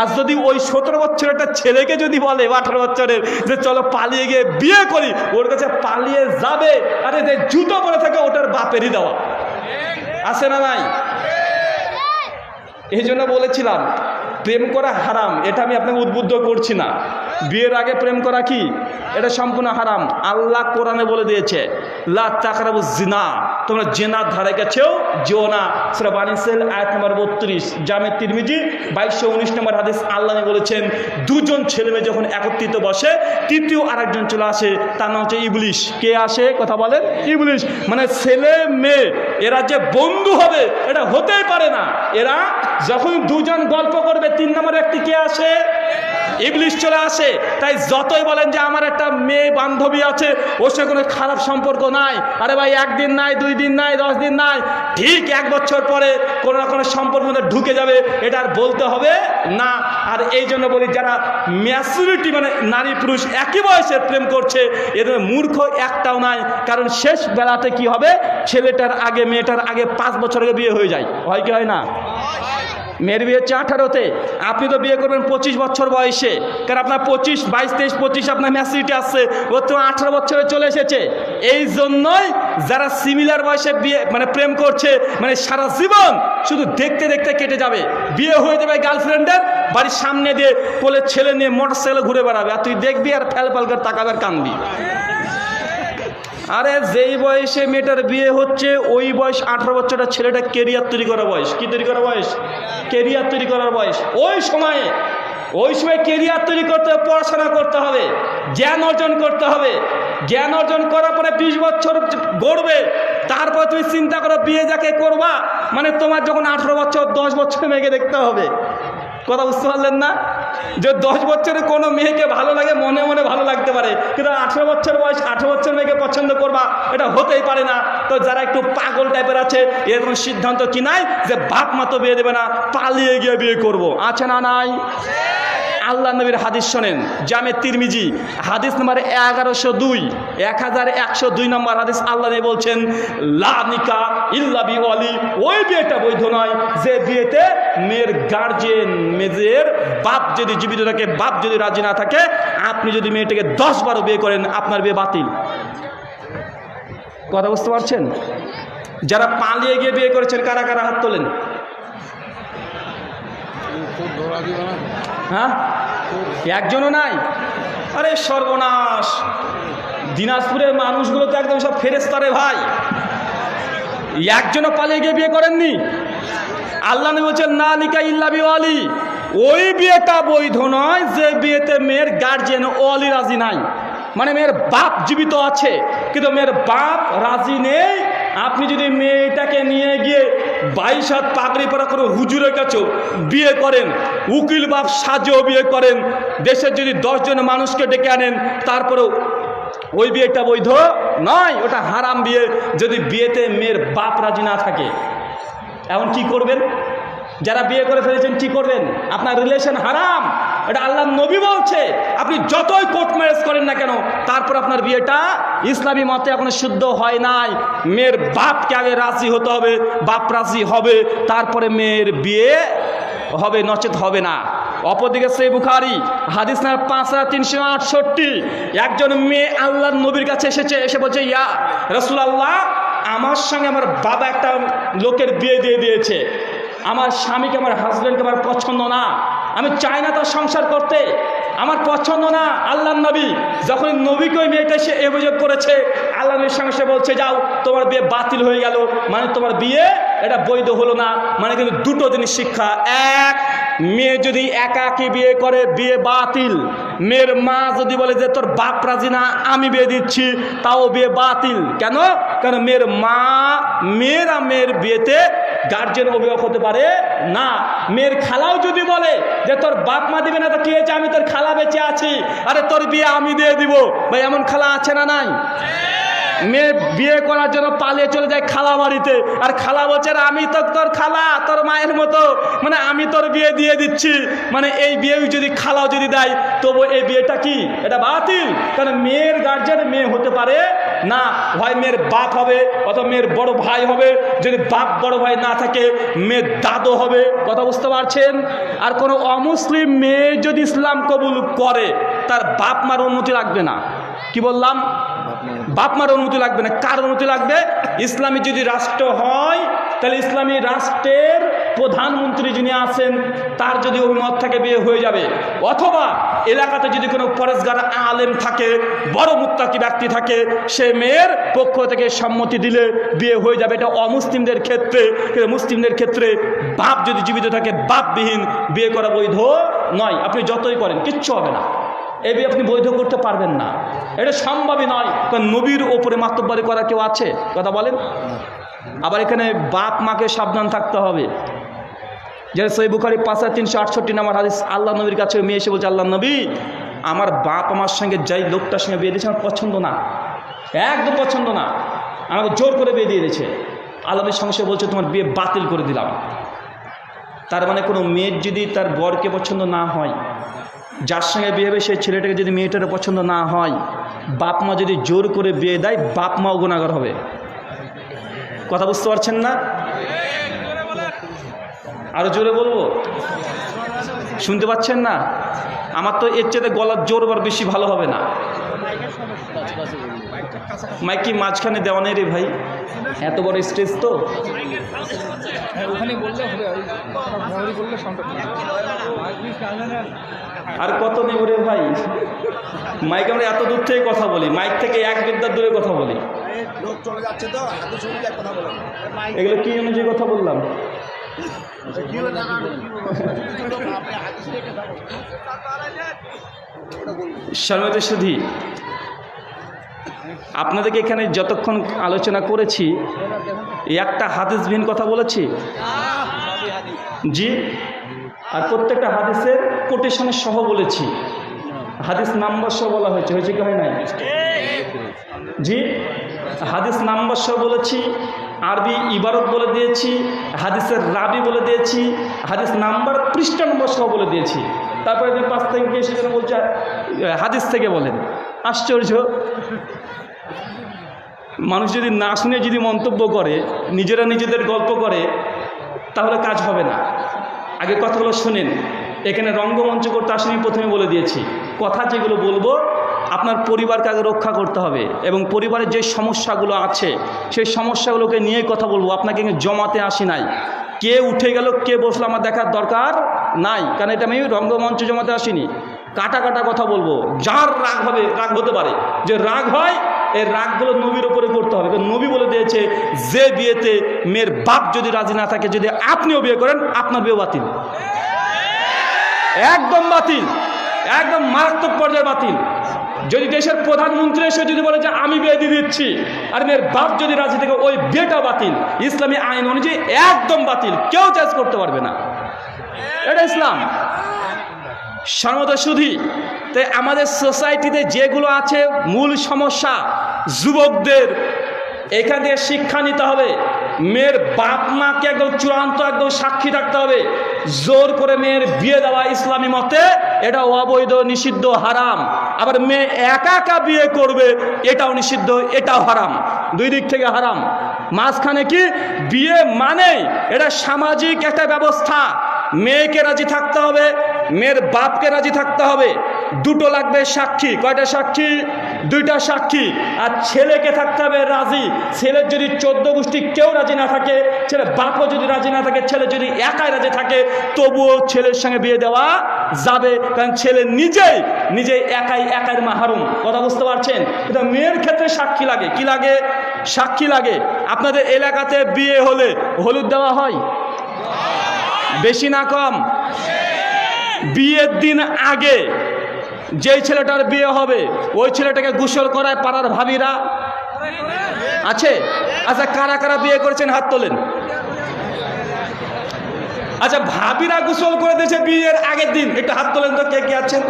আর যদি ওই 17 বছরের একটা ছেলেকে যদি বলে 18 বছরের যে চলো পালিয়ে গিয়ে বিয়ে করি, ওর কাছে পালিয়ে যাবে, আরে যে জুতো পরে থাকে ওটার বাপেরই দেওয়া, আছে না নাই? এই জন্য বলেছিলাম প্রেম করা হারাম, এটা আমি আপনাকে উদ্বুদ্ধ করছি না। বিয়ের আগে প্রেম করা কি, এটা সম্পূর্ণ হারাম। আল্লাহ কোরআনে বলে দিয়েছে লা তাকরাবুজ জিনা, তোমরা জিনার ধারে কাছেও যেও না। সূরা বানী ইসরাঈল আয়াত নম্বর 32, জামে তিরমিজি 2219 নম্বর হাদিস। আল্লাহ বলেছেন 2জন ছেলে মেয়ে যখন একত্রিত বসে, তৃতীয় আরেকজন চলে আসে, তার নাম হচ্ছে ইবলিশ। কে আসে কথা বলেন? ইবলিশ। মানে ছেলে মেয়ে এরা যে বন্ধু হবে এটা হতেই পারে না। এরা যখন 2জন গল্প করবে, 3 নম্বর ব্যক্তি কে আসে? ইবলিশ চলে আসে। তাই যতই বলেন যে আমার একটা মেয়ে বান্ধবী আছে, ওর সঙ্গে কোনো খারাপ সম্পর্ক নাই, আরে ভাই 1 দিন নাই, 2 দিন নাই, 10 দিন নাই, ঠিক 1 বছর পরে কোনো না কোনো সম্পর্কের মধ্যে ঢুকে যাবে, এটা আর বলতে হবে না। আর এই জন্য বলি যারা ম্যাচুরিটি মানে নারী পুরুষ একই বয়সে প্রেম করছে, এদের মূর্খ একটাও নাই। কারণ শেষ বেলাতে কি হবে, ছেলেটার আগে মেয়েটার আগে 5 বছর আগে বিয়ে হয়ে যায়, হয় কি হয় না? মেয়ের বিয়ে হচ্ছে 18-তে, আপনি তো বিয়ে করবেন 25 বছর বয়সে, কারণ আপনার 25, 22, 23, 25 আপনার ম্যাচুরিটি আসছে, ও তো 18 বছরে চলে এসেছে। এই জন্যই যারা সিমিলার বয়সে বিয়ে মানে প্রেম করছে, মানে সারা জীবন শুধু দেখতে দেখতে কেটে যাবে, বিয়ে হয়ে যাবে গার্লফ্রেন্ডের, বাড়ির সামনে দিয়ে কোলে ছেলে নিয়ে মোটরসাইকেলে ঘুরে বেড়াবে, আর তুই দেখবি আর ফ্যাল ফ্যাল করে তাকাবে আর কানবি। আরে যেই বয়সে মেয়েটার বিয়ে হচ্ছে ওই বয়স 18 বছরের ছেলেটা কেরিয়ার তৈরি করার বয়স। কি তৈরি করার বয়স? কেরিয়ার তৈরি করার বয়স। ওই সময় কেরিয়ার তৈরি করতে হবে, পড়াশোনা করতে হবে, জ্ঞান অর্জন করতে হবে। জ্ঞান অর্জন করার পরে 20 বছর গড়বে, তারপর তুমি চিন্তা করো বিয়ে যাকে করবা, মানে তোমার যখন 18 বছর 10 বছর মেয়েকে দেখতে হবে। কথা বুঝতে পারলেন না? যে 10 বছরে কোনো মেয়েকে ভালো লাগে, মনে মনে ভালো লাগতে পারে, কিন্তু 18 বছর বয়স 18 বছর মেয়েকে পছন্দ করবা, এটা হতেই পারে না। তো যারা একটু পাগল টাইপের আছে, এরকম সিদ্ধান্ত কি নাই যে বাপ মা তো বিয়ে দেবে না, পালিয়ে গিয়ে বিয়ে করব, আছে না নাই? আল্লাহ নবীর হাদিস শোনেন, জামে তিরমিজি হাদিস নম্বর 1102 নম্বর হাদিস। আল্লাহ নবী বলছেন লা নিকা ইল্লা বিওয়ালি, ওই বিয়েটা বৈধ নয় যে বিয়েতে মেয়ের গার্জিয়ান, মেয়ের বাপ যদি জীবিত থাকে, বাপ যদি রাজি না থাকে, আপনি যদি মেয়েটাকে 10-12 বিয়ে করেন আপনার বিয়ে বাতিল। কথা বুঝতে পারছেন? যারা পালিয়ে গিয়ে বিয়ে করেছেন কারা কারা হাত তোলেন? হ্যাঁ, একজনও নাই? আরে সর্বনাশ, দিনাজপুরের মানুষগুলো তো একদম সব ফেরেশতারে ভাই, একজনও পালিয়ে গিয়ে বিয়ে করেননি। আল্লাহ নবী বলছেন না নিকা ইল্লা বিওয়ালি, ওই বিয়েটা বৈধ নয় যে বিয়েতে মেয়ের গার্জিয়ান ওয়ালি রাজি নাই, মানে মেয়ের বাপ জীবিত আছে কিন্তু মেয়ের বাপ রাজি নেই। আপনি যদি মেয়েটাকে নিয়ে গিয়ে 22 হাত পাগড়ি পরা করে হুজুরের কাছেও বিয়ে করেন, উকিল বাপ সাজেও বিয়ে করেন, দেশের যদি 10 জন মানুষকে ডেকে আনেন, তারপরেও ওই বিয়েটা বৈধ নয়, ওটা হারাম বিয়ে যদি বিয়েতে মেয়ের বাপ রাজি না থাকে। এখন কি করবেন? যারা বিয়ে করে ফেলেছেন কি করবেন? আপনার রিলেশন হারাম, এটা আল্লাহ নবী বলছে। আপনি যতই কোর্ট ম্যারেজ করেন না কেন, তারপর আপনার বিয়েটা ইসলামী মতে এখনো শুদ্ধ হয় নাই। মেয়ের বাপকে আগে রাজি হতে হবে, বাপ রাজি হবে, তারপরে মেয়ের বিয়ে হবে, নচেত হবে না। অপরদিকে সহিহ বুখারী হাদিস নাম্বার 5368, একজন মেয়ে আল্লাহর নবীর কাছে এসে বলছে, ইয়া রাসূলুল্লাহ, আমার সঙ্গে আমার বাবা একটা লোকের বিয়ে দিয়ে দিয়েছে, আমার স্বামীকে, আমার হাজব্যান্ডকে আমার পছন্দ না, আমি চাই না তার সংসার করতে, আমার পছন্দ না। আল্লাহর নবী যখন নবীকে ওই মেয়েটা এসে অভিযোগ করেছে, আল্লাহ নবীর সঙ্গে সে বলছে, যাও তোমার বিয়ে বাতিল হয়ে গেল, মানে তোমার বিয়ে এটা বৈধ হলো না। মানে কিন্তু দুটো জিনিস শিক্ষা, এক, মেয়ে যদি একাকী বিয়ে করে বিয়ে বাতিল। মেয়ের মা যদি বলে যে তোর বাপ রাজি না, আমি বিয়ে দিচ্ছি, তাও বিয়ে বাতিল। কেন? কারণ মেয়ের মা, মেয়েরা মেয়ের বিয়েতে গার্জেন অভিভাবক হতে পারে না। মেয়ের খালাও যদি বলে যে তোর বাপ মা দিবে না, তো কি হয়েছে, আমি তোর খালা বেঁচে আছি, আরে তোর বিয়ে আমি দিয়ে দিব। ভাই এমন খালা আছে না নাই? মেয়ে বিয়ে করার জন্য পালিয়ে চলে যায় খালা বাড়িতে, আর খালা বলছে আমি তো তোর খালা, তোর মায়ের মতো, মানে আমি তোর বিয়ে দিয়ে দিচ্ছি। মানে এই বিয়ে যদি খালাও যদি দেয়, তবু এই বিয়েটা কি, এটা বাতিল। কারণ মেয়ের গার্জেন মেয়ে হতে পারে না, হয় মেয়ের বাপ হবে অথবা মেয়ের বড় ভাই হবে। যদি বাপ বড় ভাই না থাকে, মেয়ের দাদু হবে। কথা বুঝতে পারছেন? আর কোনো অমুসলিম মেয়ে যদি ইসলাম কবুল করে, তার বাপ মার অনুমতি লাগবে না। কি বললাম? বাপ মার অনুমতি লাগবে না। কার অনুমতি লাগবে? ইসলামী যদি রাষ্ট্র হয়, তাহলে ইসলামী রাষ্ট্রের প্রধানমন্ত্রী যিনি আছেন, তার যদি অভিমত থাকে বিয়ে হয়ে যাবে। অথবা এলাকাতে যদি কোনো পরেশগার আলেম থাকে, বড় মুত্তাকি ব্যক্তি থাকে, সে মেয়ের পক্ষ থেকে সম্মতি দিলে বিয়ে হয়ে যাবে। এটা অমুসলিমদের ক্ষেত্রে। কিন্তু মুসলিমদের ক্ষেত্রে বাপ যদি জীবিত থাকে, বাপবিহীন বিয়ে করা বৈধ নয়। আপনি যতই করেন কিচ্ছু হবে না, এই বিয়ে আপনি বৈধ করতে পারবেন না, এটা সম্ভবই নয়। কারণ নবীর ওপরে মাতব্বরি করা কেউ আছে? কথা বলেন। আবার এখানে বাপ মাকে সাবধান থাকতে হবে। যেটা সহিহ বুখারী 5368 নম্বর হাদিস, আল্লাহ নবীর কাছে মেয়ে এসে বলছে, আল্লাহ নবী, আমার বাপ আমার সঙ্গে যাই লোকটার সঙ্গে বিয়ে দিয়েছে, আমার পছন্দ না, একদম পছন্দ না, আমাকে জোর করে বিয়ে দিয়ে দিয়েছে। আল্লাহ নবীর সঙ্গে সে বলছে, তোমার বিয়ে বাতিল করে দিলাম। তার মানে কোনো মেয়ের যদি তার বরকে পছন্দ না হয়, যার সঙ্গে বিয়ে হবে সেই ছেলেটাকে যদি মেয়েটার পছন্দ না হয়, বাপ মা যদি জোর করে বিয়ে দেয়, বাপ মাও গুনাহগার হবে। কথা বুঝতে পারছেন না? আরো জোরে বলবো? শুনতে পাচ্ছেন না? আমার তো এর চেয়ে গলার জোর বার বেশি ভালো হবে না। মাইক কি মাঝখানে দেওয়া নেই রে ভাই? এত বড় স্টেজ তো। আর কত নেব রে ভাই? মাইক আমরা এত দূর থেকে কথা বলি, মাইক থেকে এক বিদ্যার দূরে কথা বলি। এগুলো কি অনুযায়ী কথা বললাম? সম্মানিত সুধী, আপনাদেরকে এখানে যতক্ষণ আলোচনা করেছি, একটা হাদিসবিহীন কথা বলেছি জি, আর প্রত্যেকটা হাদিসের কোটেশনের সহ বলেছি, হাদিস নাম্বার সহ বলা হয়েছে। হয়েছে কি হয় নাই? জি, হাদিস নাম্বার সহ বলেছি, আরবি ইবারত বলে দিয়েছি, হাদিসের রাবি বলে দিয়েছি, হাদিস নাম্বার পৃষ্ঠা নম্বর সহ বলে দিয়েছি। তারপরে 5 থেকে সেখানে বলছে হাদিস থেকে বলেন। আশ্চর্য! মানুষ যদি না শুনে যদি মন্তব্য করে, নিজেরা নিজেদের গল্প করে, তাহলে কাজ হবে না। আগে কথাগুলো শুনেন। এখানে রঙ্গমঞ্চ করতে আসেনি, প্রথমে বলে দিয়েছি। কথা যেগুলো বলবো, আপনার পরিবারকে আগে রক্ষা করতে হবে, এবং পরিবারের যে সমস্যাগুলো আছে সেই সমস্যাগুলোকে নিয়ে কথা বলবো। আপনাকে জমাতে আসি নাই, কে উঠে গেল কে বসলো আমার দেখার দরকার নাই, কারণ এটা আমি রঙ্গমঞ্চ জমাতে আসিনি। কাটা কাটা কথা বলবো। যার রাগ হবে, রাগ হতে পারে, যে রাগ হয় এই রাগগুলো নবীর ওপরে করতে হবে। কারণ নবী বলে দিয়েছে, যে বিয়েতে মেয়ের বাপ যদি রাজি না থাকে, যদি আপনিও বিয়ে করেন, আপনার বিয়ে বাতিল, একদম বাতিল, একদম মারাত্মক পর্যায়ে বাতিল। যদি দেশের প্রধানমন্ত্রী এসে যদি বলে যে আমি বিয়ে দিয়ে দিচ্ছি, আর মেয়ের বাপ যদি রাজি থাকে, ওই বিয়েটাও বাতিল, ইসলামী আইন অনুযায়ী একদম বাতিল, কেউ জাজ করতে পারবে না। এটা ইসলাম। সর্বদা তাই আমাদের সোসাইটিতে যেগুলো আছে মূল সমস্যা, যুবকদের এখান থেকে শিক্ষা নিতে হবে। মেয়ের বাপ মাকে একদম চূড়ান্ত একদম সাক্ষী থাকতে হবে। জোর করে মেয়ের বিয়ে দেওয়া ইসলামী মতে এটা অবৈধ, নিষিদ্ধ, হারাম। আবার মেয়ে একা একা বিয়ে করবে এটাও নিষিদ্ধ, এটাও হারাম, দুই দিক থেকে হারাম। মাঝখানে কি বিয়ে মানে এটা সামাজিক একটা ব্যবস্থা। মেয়েকে রাজি থাকতে হবে, মেয়ের বাপকে রাজি থাকতে হবে, দুটো লাগবে সাক্ষী। কয়টা সাক্ষী? দুইটা সাক্ষী। আর ছেলেকে থাকতে হবে রাজি। ছেলের যদি 14 গোষ্ঠী কেউ রাজি না থাকে, ছেলে বাপও যদি রাজি না থাকে, ছেলে যদি একাই রাজি থাকে, তবুও ছেলের সঙ্গে বিয়ে দেওয়া যাবে, কারণ ছেলে নিজেই একাই মাহরুম। কথা বুঝতে পারছেন? কিন্তু মেয়ের ক্ষেত্রে সাক্ষী লাগে। কি লাগে? সাক্ষী লাগে। আপনাদের এলাকাতে বিয়ে হলে হলুদ দেওয়া হয়? বেশি না কম? বিয়ের দিন আগে যেই ছেলেটার বিয়ে হবে ওই ছেলেটাকে গোসল করায় পাড়ার ভাবিরা আছে? আচ্ছা, কারা কারা বিয়ে করেছেন হাত তোলেন। আচ্ছা, ভাবিরা গোসল করে দিয়েছে বিয়ের আগের দিন, একটু হাত তোলেন তো কে কে আছেন?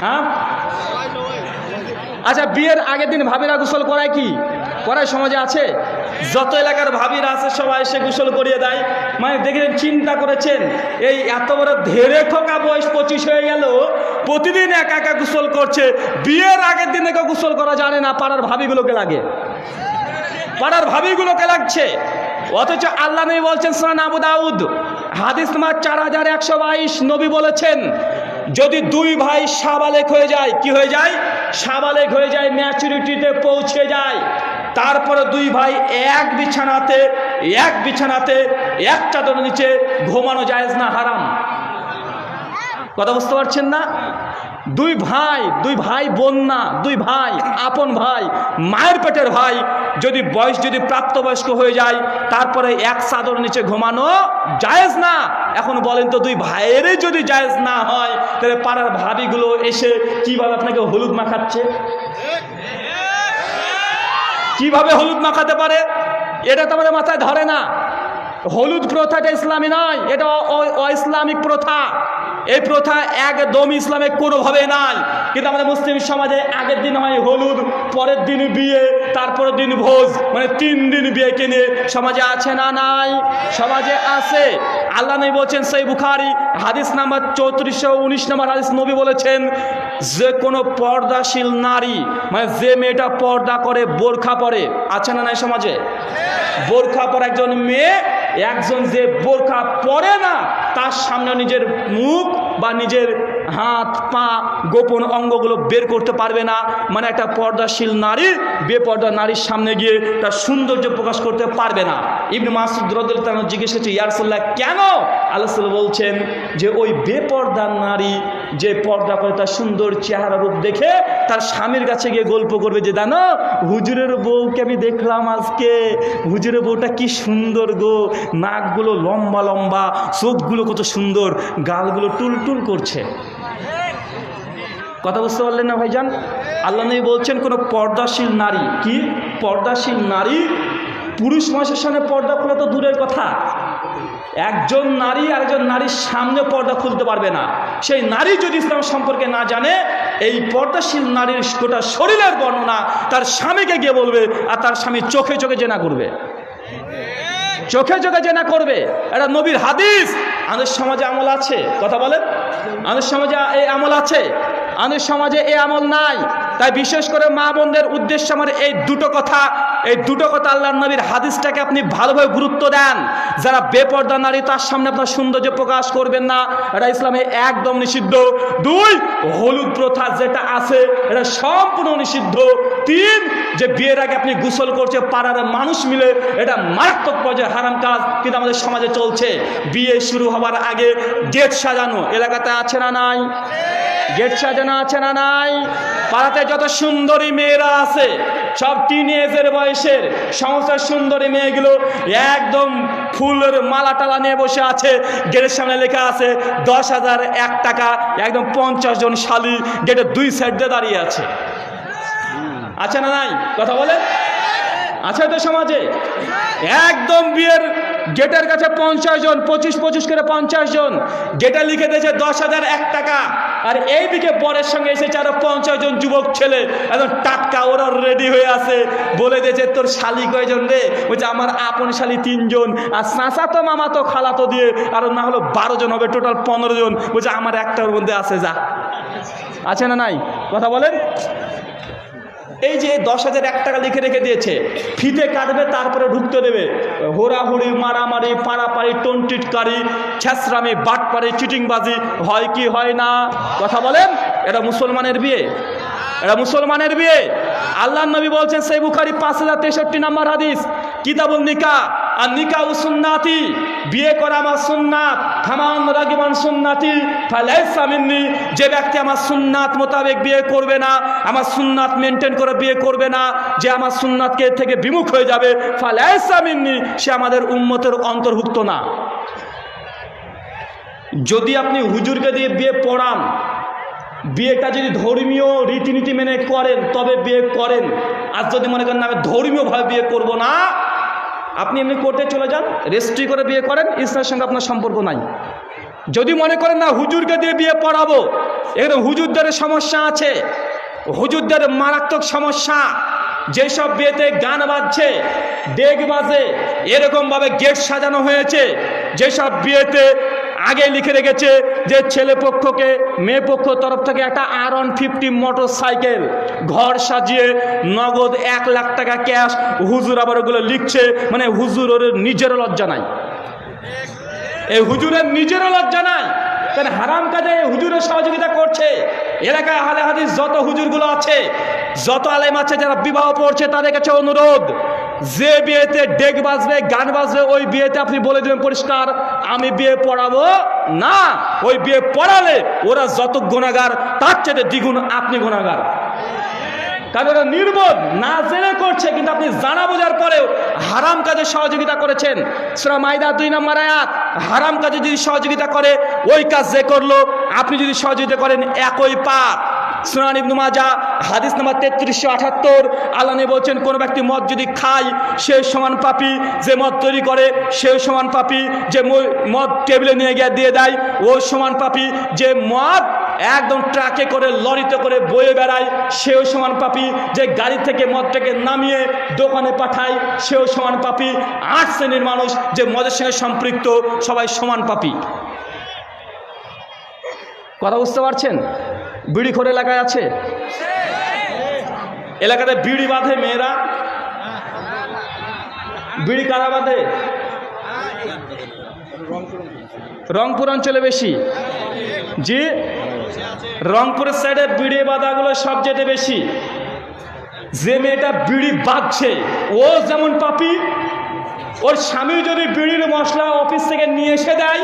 হ্যাঁ, আচ্ছা, বিয়ের আগের দিন ভাবিরা গোসল করায় কি করায়? সমাজে আছে? যত এলাকার ভাবিরা আছে সবাই এসে গোসল করিয়ে দেয়। মানে দেখেন, চিন্তা করেছেন, এই এত বড় ধেরে খোকা বয়স 25 হয়ে গেল, প্রতিদিন একা একা গোসল করছে। বিয়ের আগের দিন একা গোসল করা জানে না, পাড়ার ভাবিগুলোকে লাগে, পাড়ার ভাবিগুলোকে লাগছে। অথচ আল্লাহ নবী বলছেন, সুনান আবু দাউদ হাদিস নাম্বার 4122, নবী বলেছেন, যদি দুই ভাই সাবালেক হয়ে যায়, কি হয়ে যায়? সাবালেক হয়ে যায়, ম্যাচুরিটিতে পৌঁছে যায়, তারপরে দুই ভাই এক বিছানাতে এক চাদরের নিচে ঘুমানো জায়েজ না, হারাম। কথা বুঝতে পারছেন না? দুই ভাই বোন না, দুই ভাই, আপন ভাই, মায়ের পেটের ভাই, যদি প্রাপ্তবয়স্ক হয়ে যায়, তারপরে এক চাদর নিচে ঘুমানো জায়েজ না। এখন বলেন তো, দুই ভাইয়েরই যদি জায়েজ না হয়, তাহলে পাড়ার ভাবিগুলো এসে কিভাবে আপনাকে হলুদ মাখাচ্ছে? কিভাবে হলুদ মাখাতে পারে? এটা তো আমাদের মাথায় ধরে না। হলুদ প্রথাটা ইসলামী নয়, এটা অইসলামিক প্রথা। এই প্রথা একদম ইসলামে কোনোভাবে নাই। কিন্তু আমাদের মুসলিম সমাজে আগের দিন হয় হলুদ, পরের দিন বিয়ে, তারপরের দিন ভোজ, মানে 3 দিন বিয়েকে নিয়ে সমাজে আছে না নাই? সমাজে আছে। আল্লাহ নবী বলছেন, সহিহ বুখারী হাদিস নাম্বার 3419 নম্বর হাদিস, নবী বলেছেন, যে কোনো পর্দাশীল নারী, মানে যে মেয়েটা পর্দা করে, বোরখা পরে, আছে না নাই সমাজে? বোরখা পরে একজন মেয়ে, একজন যে বোরখা পরে না, তার সামনে নিজের মুখ বা নিজের হাত পা গোপন অঙ্গগুলো বের করতে পারবে না। মানে একটা পর্দাশীল নারী বেপর্দা নারীর সামনে গিয়ে তার সৌন্দর্য প্রকাশ করতে পারবে না। ইবনে মাসউদ রাদিয়াল্লাহু তাআলা জিজ্ঞেস করছে, ইয়া রাসূলুল্লাহ কেন? আল্লাহ রাসূল বলছেন যে ওই বেপর্দা নারী যে পর্দা করে তার সুন্দর চেহারা রূপ দেখে তার স্বামীর কাছে গিয়ে গল্প করবে যে, জানো হুজুরের বউকে আমি দেখলাম আজকে, হুজুরের বউটা কি সুন্দর গো, নাকগুলো লম্বা লম্বা, চোখগুলো কত সুন্দর, গালগুলো টুলটুল করছে। কথা বুঝতে পারলেন না ভাইজান? আল্লাহ নবী বলছেন, কোনো পর্দাশীল নারী, কি পর্দাশীল নারী পুরুষ মানুষের সামনে পর্দা খোলা তো দূরের কথা, একজন নারী আরেকজন নারীর সামনে পর্দা খুলতে পারবে না। সেই নারী যদি ইসলাম সম্পর্কে না জানে, এই পর্দাশীল নারীর গোটা শরীরের বর্ণনা তার স্বামীকে গিয়ে বলবে, আর তার স্বামী চোখে চোখে জেনা করবে, চোখে চোখে জেনা করবে। এটা নবীর হাদিস। আমাদের সমাজে আমল আছে? কথা বলেন, আমাদের সমাজে এই আমল আছে? আমাদের সমাজে এই আমল নাই। তাই বিশেষ করে মা বোনদের উদ্দেশ্যে আমার এই দুটো কথা আল্লাহর নবীর হাদিসটাকে আপনি ভালোভাবে গুরুত্ব দেন। যারা বেপর্দা নারী, তার সামনে আপনার সৌন্দর্য প্রকাশ করবেন না, এটা ইসলামে একদম নিষিদ্ধ। 2, হলুদ প্রথা যেটা আছে এটা সম্পূর্ণ নিষিদ্ধ। 3, যে বিয়ের আগে আপনি গোসল করছে পাড়ার মানুষ মিলে, এটা মারাত্মক পর্যায়ে হারাম কাজ। কিন্তু আমাদের সমাজে চলছে, বিয়ে শুরু হবার আগে গেট সাজানো। এলাকাতে আছে না নাই? গেট সাজানো আছে না নাই? পাড়াতে যত সুন্দরী মেয়েরা আছে, সব টিনেজের বয়সের সমস্ত সুন্দরী মেয়েগুলো একদম ফুলের মালা টালা নিয়ে বসে আছে। গেটের সামনে লেখা আছে 10,001 টাকা, একদম 50 জন শালি গেটের 2 সাইড দিয়ে দাঁড়িয়ে আছে। আছে না নাই? কথা বলে আছে তো সমাজে। একদম বিয়ের গেটের কাছে 50 জন, 25 করে 50 জন, গেটে লিখে দিয়েছে 10,001 টাকা। আর এইদিকে বরের সঙ্গে এসেছে আরো 50 জন যুবক ছেলে, একদম টাটকা, ওরা রেডি হয়ে আছে। বলে দিয়েছে তোর শালি কয়জন রে? বলছে আমার আপন শালি 3 জন, আর চাচা তো মামা তো খালা তো দিয়ে আর না হলো 12 জন হবে, টোটাল 15 জন। বলছে আমার একটার মধ্যে আছে, যা। আছে না নাই? কথা বলেন। এই যে 10,001 টাকা লিখে রেখে দিয়েছে, ফিতে কাটবে তারপরে ঢুকতে দেবে। হোড়াহুড়ি, মারামারি, পাড়াপাড়ি, টনটিটকারি, ছেঁচড়ামি, বাটপাড়ি, চিটিংবাজি হয় কি হয় না? কথা বলেন। এটা মুসলমানের বিয়ে? এটা মুসলমানের বিয়ে? আল্লাহর নবী বলছেন সহিহ বুখারী 5063 নম্বর হাদিস, কিতাবুন নিকাহ আর নিকাহ সুন্নাতি, বিয়ে করা আমার সুন্নাত, ফামান রাগিবান সুন্নাতি ফালাইসা মিন্নি, যে ব্যক্তি আমার সুন্নাত মোতাবেক বিয়ে করবে না, আমার সুন্নাত মেনটেন করে বিয়ে করবে না, যে আমার সুন্নাতকে থেকে বিমুখ হয়ে যাবে, ফালাইসা মিন্নি, সে আমাদের উম্মতের অন্তর্ভুক্ত না। যদি আপনি হুজুরকে দিয়ে বিয়ে পড়ান, বিয়েটা যদি ধর্মীয় রীতিনীতি মেনে করেন তবে বিয়ে করেন। আর যদি মনে করেন আমি ধর্মীয়ভাবে বিয়ে করব না, আপনি এমনি কোর্টে চলে যান, রেজিস্ট্রি করে বিয়ে করেন, ইসলামের সঙ্গে আপনার সম্পর্ক নাই। যদি মনে করেন না হুজুরকে দিয়ে বিয়ে পড়াবো, এখানে হুজুরদের সমস্যা আছে, হুজুরদের মারাত্মক সমস্যা। যেসব বিয়েতে গান বাজছে, ডেক বাজে, এরকমভাবে গেট সাজানো হয়েছে, যেসব বিয়েতে আগে লিখে রেখেছে যে ছেলে পক্ষকে মেয়ে পক্ষ তরফ থেকে একটা R150 মোটর সাইকেল, ঘর সাজিয়ে নগদ 1 লাখ টাকা ক্যাশ, হুজুর আবার ওগুলো লিখছে। মানে হুজুর ওর নিজেরও লজ্জা নাই, এই হুজুরের নিজেরও লজ্জা নাই, কারণ হারাম কাজে হুজুরের সহযোগিতা করছে। এলাকায় আহলে হাদিস যত হুজুরগুলো আছে, যত আলেম আছে যারা বিবাহ পড়ছে, তাদের কাছে অনুরোধ, যে বিয়েতে ডেক বাজবে, গান বাজবে, ওই বিয়েতে আপনি বলে দেবেন পরিষ্কার, আমি বিয়ে পড়াবো না। ওই বিয়ে পড়ালে ওরা যত গুনাহগার তার চেয়ে দ্বিগুণ আপনি গুনাহগার। কারণ ওরা নির্বোধ, না জেনে করছে, কিন্তু আপনি জানা বোঝার পরেও হারাম কাজে সহযোগিতা করেছেন। সূরা মাইদা 2 নম্বর আয়াত, হারাম কাজে যদি সহযোগিতা করে, ওই কাজ যে করলো আপনি যদি সহযোগিতা করেন, একই পাপ। সুনান ইবনে মাজাহ হাদিস নাম্বার 3378, আল্লাহ নবী বলছেন কোন ব্যক্তি মদ যদি খায় সে সমান পাপী, যে মদ তৈরি করে সে সমান পাপী, যে মদ টেবিলে নিয়ে গিয়ে দিয়ে দেয় ও সমান পাপী, যে মদ একদম ট্রাকে করে লরিতে করে বয়ে বেড়ায় সেও সমান পাপী, যে গাড়ি থেকে মদটাকে নামিয়ে দোকানে পাঠায় সেও সমান পাপী। 8 শ্রেণীর মানুষ যে মদের সঙ্গে সম্পৃক্ত, সবাই সমান পাপী। কথা বুঝতে পারছেন? বিড়িখোর এলাকায় আছে, এলাকাতে বিড়ি বাঁধে মেয়েরা। বিড়ি কারা বাঁধে? রংপুর অঞ্চলে বেশি। জি, রংপুরের সাইডে বিড়ি বাঁধাগুলো সবচেয়ে বেশি। যে মেয়েটা বিড়ি বাঁধছে ও যেমন পাপী, ওর স্বামী যদি বিড়ির মশলা অফিস থেকে নিয়ে এসে দেয়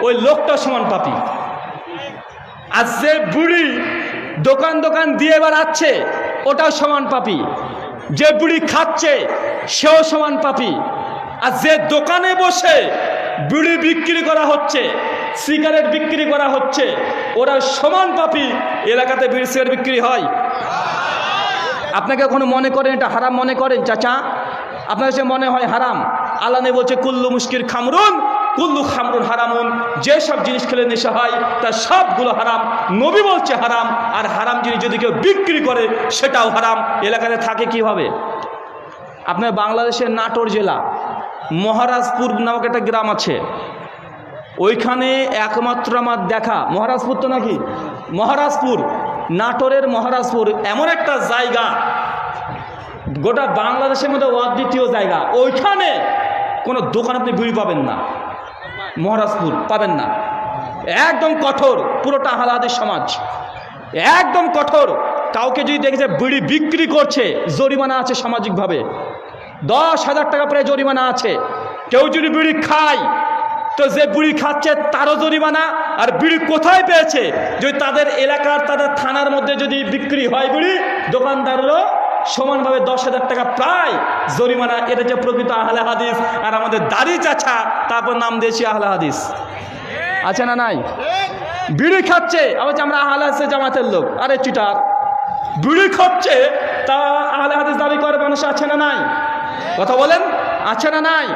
ওই লোকটা সমান পাপী। আর যে বুড়ি দোকান দোকান দিয়ে বেড়াচ্ছে ওটাও সমান পাপী। যে বুড়ি খাচ্ছে সেও সমান পাপী। আর যে দোকানে বসে বিড়ি বিক্রি করা হচ্ছে, সিগারেট বিক্রি করা হচ্ছে, ওরা সমান পাপী। এলাকাতে বিড়ি সিগারেট বিক্রি হয়, আপনাকে কখনো মনে করেন এটা হারাম মনে করেন? চাচা, আপনার কাছে মনে হয় হারাম? আল্লাহ নবী বলছে কুল্লু মুস্কির খামরুন কুল্লু খামরুন হারামুন, যেসব জিনিস খেলে নেশা হয় তার সবগুলো হারাম। নবী বলছে হারাম। আর হারাম জিনিস যদি কেউ বিক্রি করে সেটাও হারাম। এলাকাতে থাকে কিভাবে? আপনার বাংলাদেশের নাটোর জেলা মহারাজপুর নামক একটা গ্রাম আছে, ওইখানে একমাত্র আমার দেখা, মহারাজপুর তো নাকি, মহারাজপুর, নাটোরের মহারাজপুর এমন একটা জায়গা গোটা বাংলাদেশের মধ্যে অদ্বিতীয় জায়গা। ওইখানে কোনো দোকান আপনি বিড়ি পাবেন না, মহারাজপুর পাবেন না। একদম কঠোর, পুরোটা আহলে হাদিস সমাজ একদম কঠোর। কাউকে যদি দেখেছে বিড়ি বিক্রি করছে জরিমানা আছে, সামাজিকভাবে 10,000 টাকা প্রায় জরিমানা আছে। কেউ যদি বিড়ি খায় তো যে বিড়ি খাচ্ছে তারও জরিমানা। আর বিড়ি কোথায় পেয়েছে, যদি তাদের এলাকার তাদের থানার মধ্যে যদি বিক্রি হয় বিড়ি, দোকানদারেরও সমানভাবে 10,000 টাকা প্রায় জরিমানা। এটা যে প্রকৃত আহলে হাদিস। আর আমাদের দাড়ি চাচা তারপর নাম দিয়েছি আহলে হাদিস, আছে না নাই? বিড়ি খাচ্ছে আবার আমরা আহলে হাদিস জামাতের লোক, আরে চিটার। বিড়ি খাচ্ছে তা আহলে হাদিস দাবি করে মানুষ, আছে না নাই? কথা বলেন, আছে না নাই?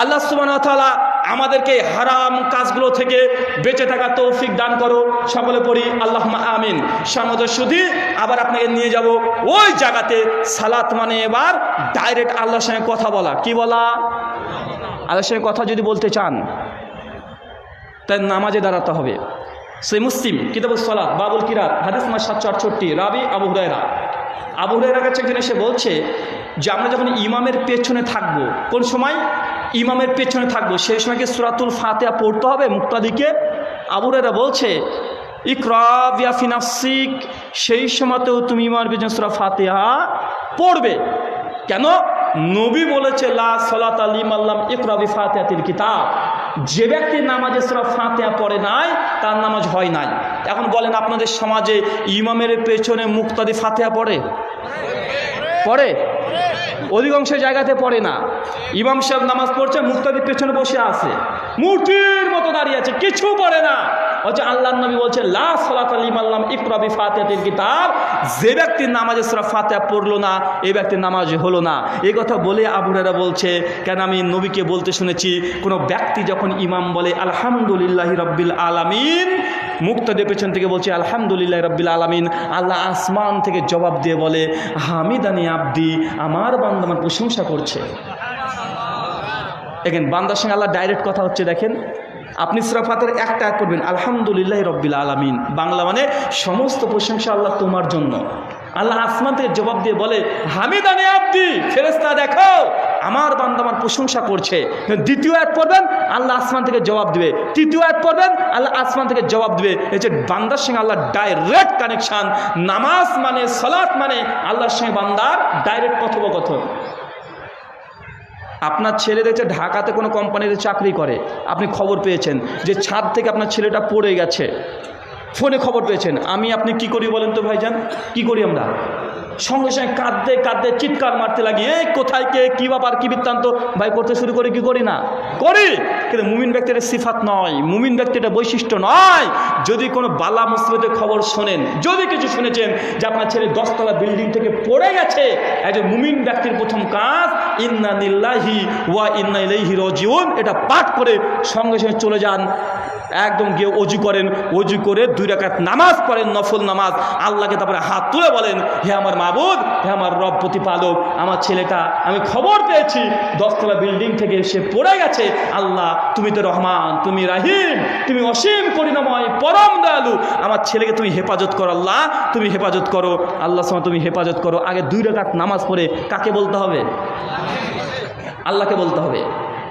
আল্লাহ সুবহানাহু ওয়া তাআলা আমাদেরকে হারাম কাজগুলো থেকে বেঁচে থাকা তৌফিক দান করো। সকলে পড়ি আল্লাহুম্মা আমিন। সম্মানিত সুধী, আবার আপনাকে নিয়ে যাব ওই জায়গাতে। সালাত মানে এবার ডাইরেক্ট আল্লাহর সঙ্গে কথা বলা। কি বলা? আল্লাহর সঙ্গে কথা যদি বলতে চান তাই নামাজে দাঁড়াতে হবে। সে মুসলিম কিতাবুস সালাত বাবুল কিরাত হাদিস নম্বর 768, রাবি আবু হুরায়রা। আবু হুরায়রার কাছে একজন এসে বলছে যে আমরা যখন ইমামের পেছনে থাকবো, কোন সময় ইমামের পেছনে থাকবো, সেই সময় কি সূরাতুল ফাতিহা পড়তে হবে মুক্তাদিকে? আবু হুরায়রা বলছে ইকরা বিয়া ফি নাফসিক, সেই সময়তেও তুমি ইমামের পেছনে সূরা ফাতিহা পড়বে। কেন? নবী বলেছে লা সালাতা লিমান লাম ইকরা বি ফাতিহাতিল কিতাব, যে ব্যক্তি নামাজে সূরা ফাতিহা পড়ে নাই তার নামাজ হয় নাই। এখন বলেন আপনাদের সমাজে ইমামের পেছনে মুক্তাদি ফাতিহা পড়ে? পড়ে? অধিকাংশ জায়গাতে পড়ে না। ইমাম সাহেব নামাজ পড়ছে, মুক্তাদির পেছনে বসে আছে, মূর্তির মতো দাঁড়িয়ে আছে, কিছু পড়ে না। হচ্ছে আল্লাহর নবী বলছে লা সালাতা লিমান লাম ইকরা বি ফাতিহাতিল কিতাব, যে ব্যক্তি নামাজে সূরা ফাতিহা পড়লো না এই ব্যক্তির নামাজ হলো না। এই কথা বলে আবু হুরায়রা বলছে কেন আমি নবীকে বলতে শুনেছি কোনো ব্যক্তি যখন ইমাম বলে আলহামদুলিল্লাহি রাব্বিল আলামিন, মুক্তাদির পেছন থেকে বলছে আলহামদুলিল্লাহি রাব্বিল আলামিন, আল্লাহ আসমান থেকে জবাব দিয়ে বলে হামিদানি আব্দি, আমার বান্দা আমার প্রশংসা করছে। দেখেন বান্দার সঙ্গে আল্লাহ ডাইরেক্ট কথা হচ্ছে। দেখেন আপনি সূরা ফাতিহার একটা আয়াত পড়বেন আলহামদুলিল্লাহি রাব্বিল আলামিন, বাংলা মানে সমস্ত প্রশংসা আল্লাহ তোমার জন্য। আল্লাহ আসমান থেকে জবাব দিয়ে বলে হামিদানি আব্দি, ফেরেশতা দেখো আমার বান্দা আমার প্রশংসা করছে। দ্বিতীয় আয়াত পড়বেন আল্লাহ আসমান থেকে জবাব দিবে, তৃতীয় আয়াত পড়বেন আল্লাহ আসমান থেকে জবাব দিবে। এই যে বান্দার সঙ্গে আল্লাহ ডাইরেক্ট কানেকশান। নামাজ মানে সালাত মানে আল্লাহর সঙ্গে বান্দার ডাইরেক্ট কথোপকথন। আপনার ছেলে দেখছে ঢাকাতে কোনো কোম্পানিতে চাকরি করে, আপনি খবর পেয়েছেন যে ছাদ থেকে আপনার ছেলেটা পড়ে গেছে, ফোনে খবর পেয়েছেন। আপনি কি করি বলেন তো ভাইজান? কি করি আমরা? সঙ্গে সঙ্গে কাঁদতে কাঁদতে চিৎকার মারতে লাগি, এই কোথায় কে, কী ব্যাপার, কী বৃত্তান্ত ভাই করতে শুরু করি। কি করি না? করি। কিন্তু মুমিন ব্যক্তির সিফাত নয়, মুমিন ব্যক্তির বৈশিষ্ট্য নয়। যদি কোনো বালা মুসিবতের খবর শোনেন, যদি কিছু শুনেছেন যে আপনার ছেলে 10 তলা বিল্ডিং থেকে পড়ে গেছে, একজন মুমিন ব্যক্তির প্রথম কাজ ইন্না লিল্লাহি ওয়া ইন্না ইলাইহি রাজিউন, এটা পাঠ করে সঙ্গে সঙ্গে চলে যান, একদম গিয়ে অজু করেন, অজু করে 2 রাকাত নামাজ পড়েন, নফল নামাজ। আল্লাহকে তারপরে হাত তুলে বলেন হে আমার মাবুদ, হে আমার রব প্রতিপালক, আমার ছেলেটা আমি খবর পেয়েছি 10 তলা বিল্ডিং থেকে সে পড়ে গেছে। আল্লাহ তুমি তো রহমান, তুমি রাহিম, তুমি অসীম করুণাময়, পরম দয়ালু, আমার ছেলেকে তুমি হেফাজত করো, আল্লাহ তুমি হেফাজত করো, আল্লাহ সময় তুমি হেফাজত করো। আগে 2 রাকাত নামাজ পড়ে কাকে বলতে হবে? আল্লাহকে বলতে হবে।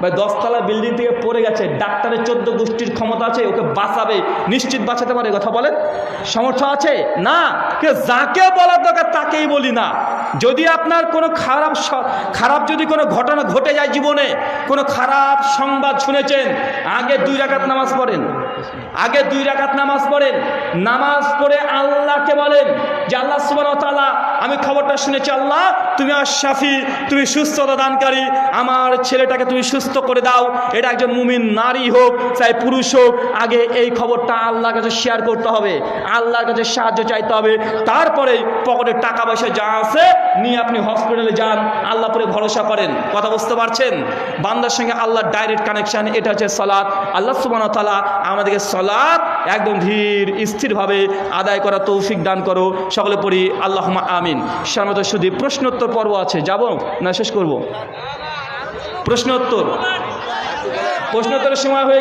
ভাই 10 তলা বিল্ডিং থেকে পড়ে গেছে, ডাক্তারের 14 গোষ্ঠীর ক্ষমতা আছে, ওকে বাঁচাবে, নিশ্চিত বাঁচাতে পারে? কথা বলেন, সামর্থ্য আছে? না। যাকে বলার দরকার তাকেই বলি না। যদি আপনার কোনো খারাপ যদি কোনো ঘটনা ঘটে যায় জীবনে, কোনো খারাপ সংবাদ শুনেছেন, আগে 2 রাকাত নামাজ পড়েন, আগে 2 রাকাত নামাজ পড়েন। নামাজ পড়ে আল্লাহকে বলেন যে আল্লাহ সুবহানাহু ওয়া তাআলা আমি খবরটা শুনেছি, আল্লাহ তুমি আশ-শাফি, তুমি সুস্থতা দানকারী, আমার ছেলেটাকে তুমি সুস্থ করে দাও। এটা একজন মুমিন নারী হোক চাই পুরুষ হোক, আগে এই খবরটা আল্লাহর কাছে শেয়ার করতে হবে, আল্লাহর কাছে সাহায্য চাইতে হবে। তারপরে পকেটে টাকা পয়সা যা আছে নিয়ে আপনি হসপিটালে যান, আল্লাহ পরে ভরসা করেন। কথা বুঝতে পারছেন? বান্দার সঙ্গে আল্লাহর ডাইরেক্ট কানেকশন, এটা হচ্ছে সালাত। আল্লাহ সুবহানাহু ওয়া তাআলা আমাদেরকে সালাত একদম ধীর স্থিরভাবে আদায় করা তৌফিক দান করো। সকলে পড়ি আল্লাহুম্মা আমিন। সম্মানিত সুধী, প্রশ্নোত্তর পর্ব আছে, যাব না শেষ করব? প্রশ্নোত্তরের সময় হয়ে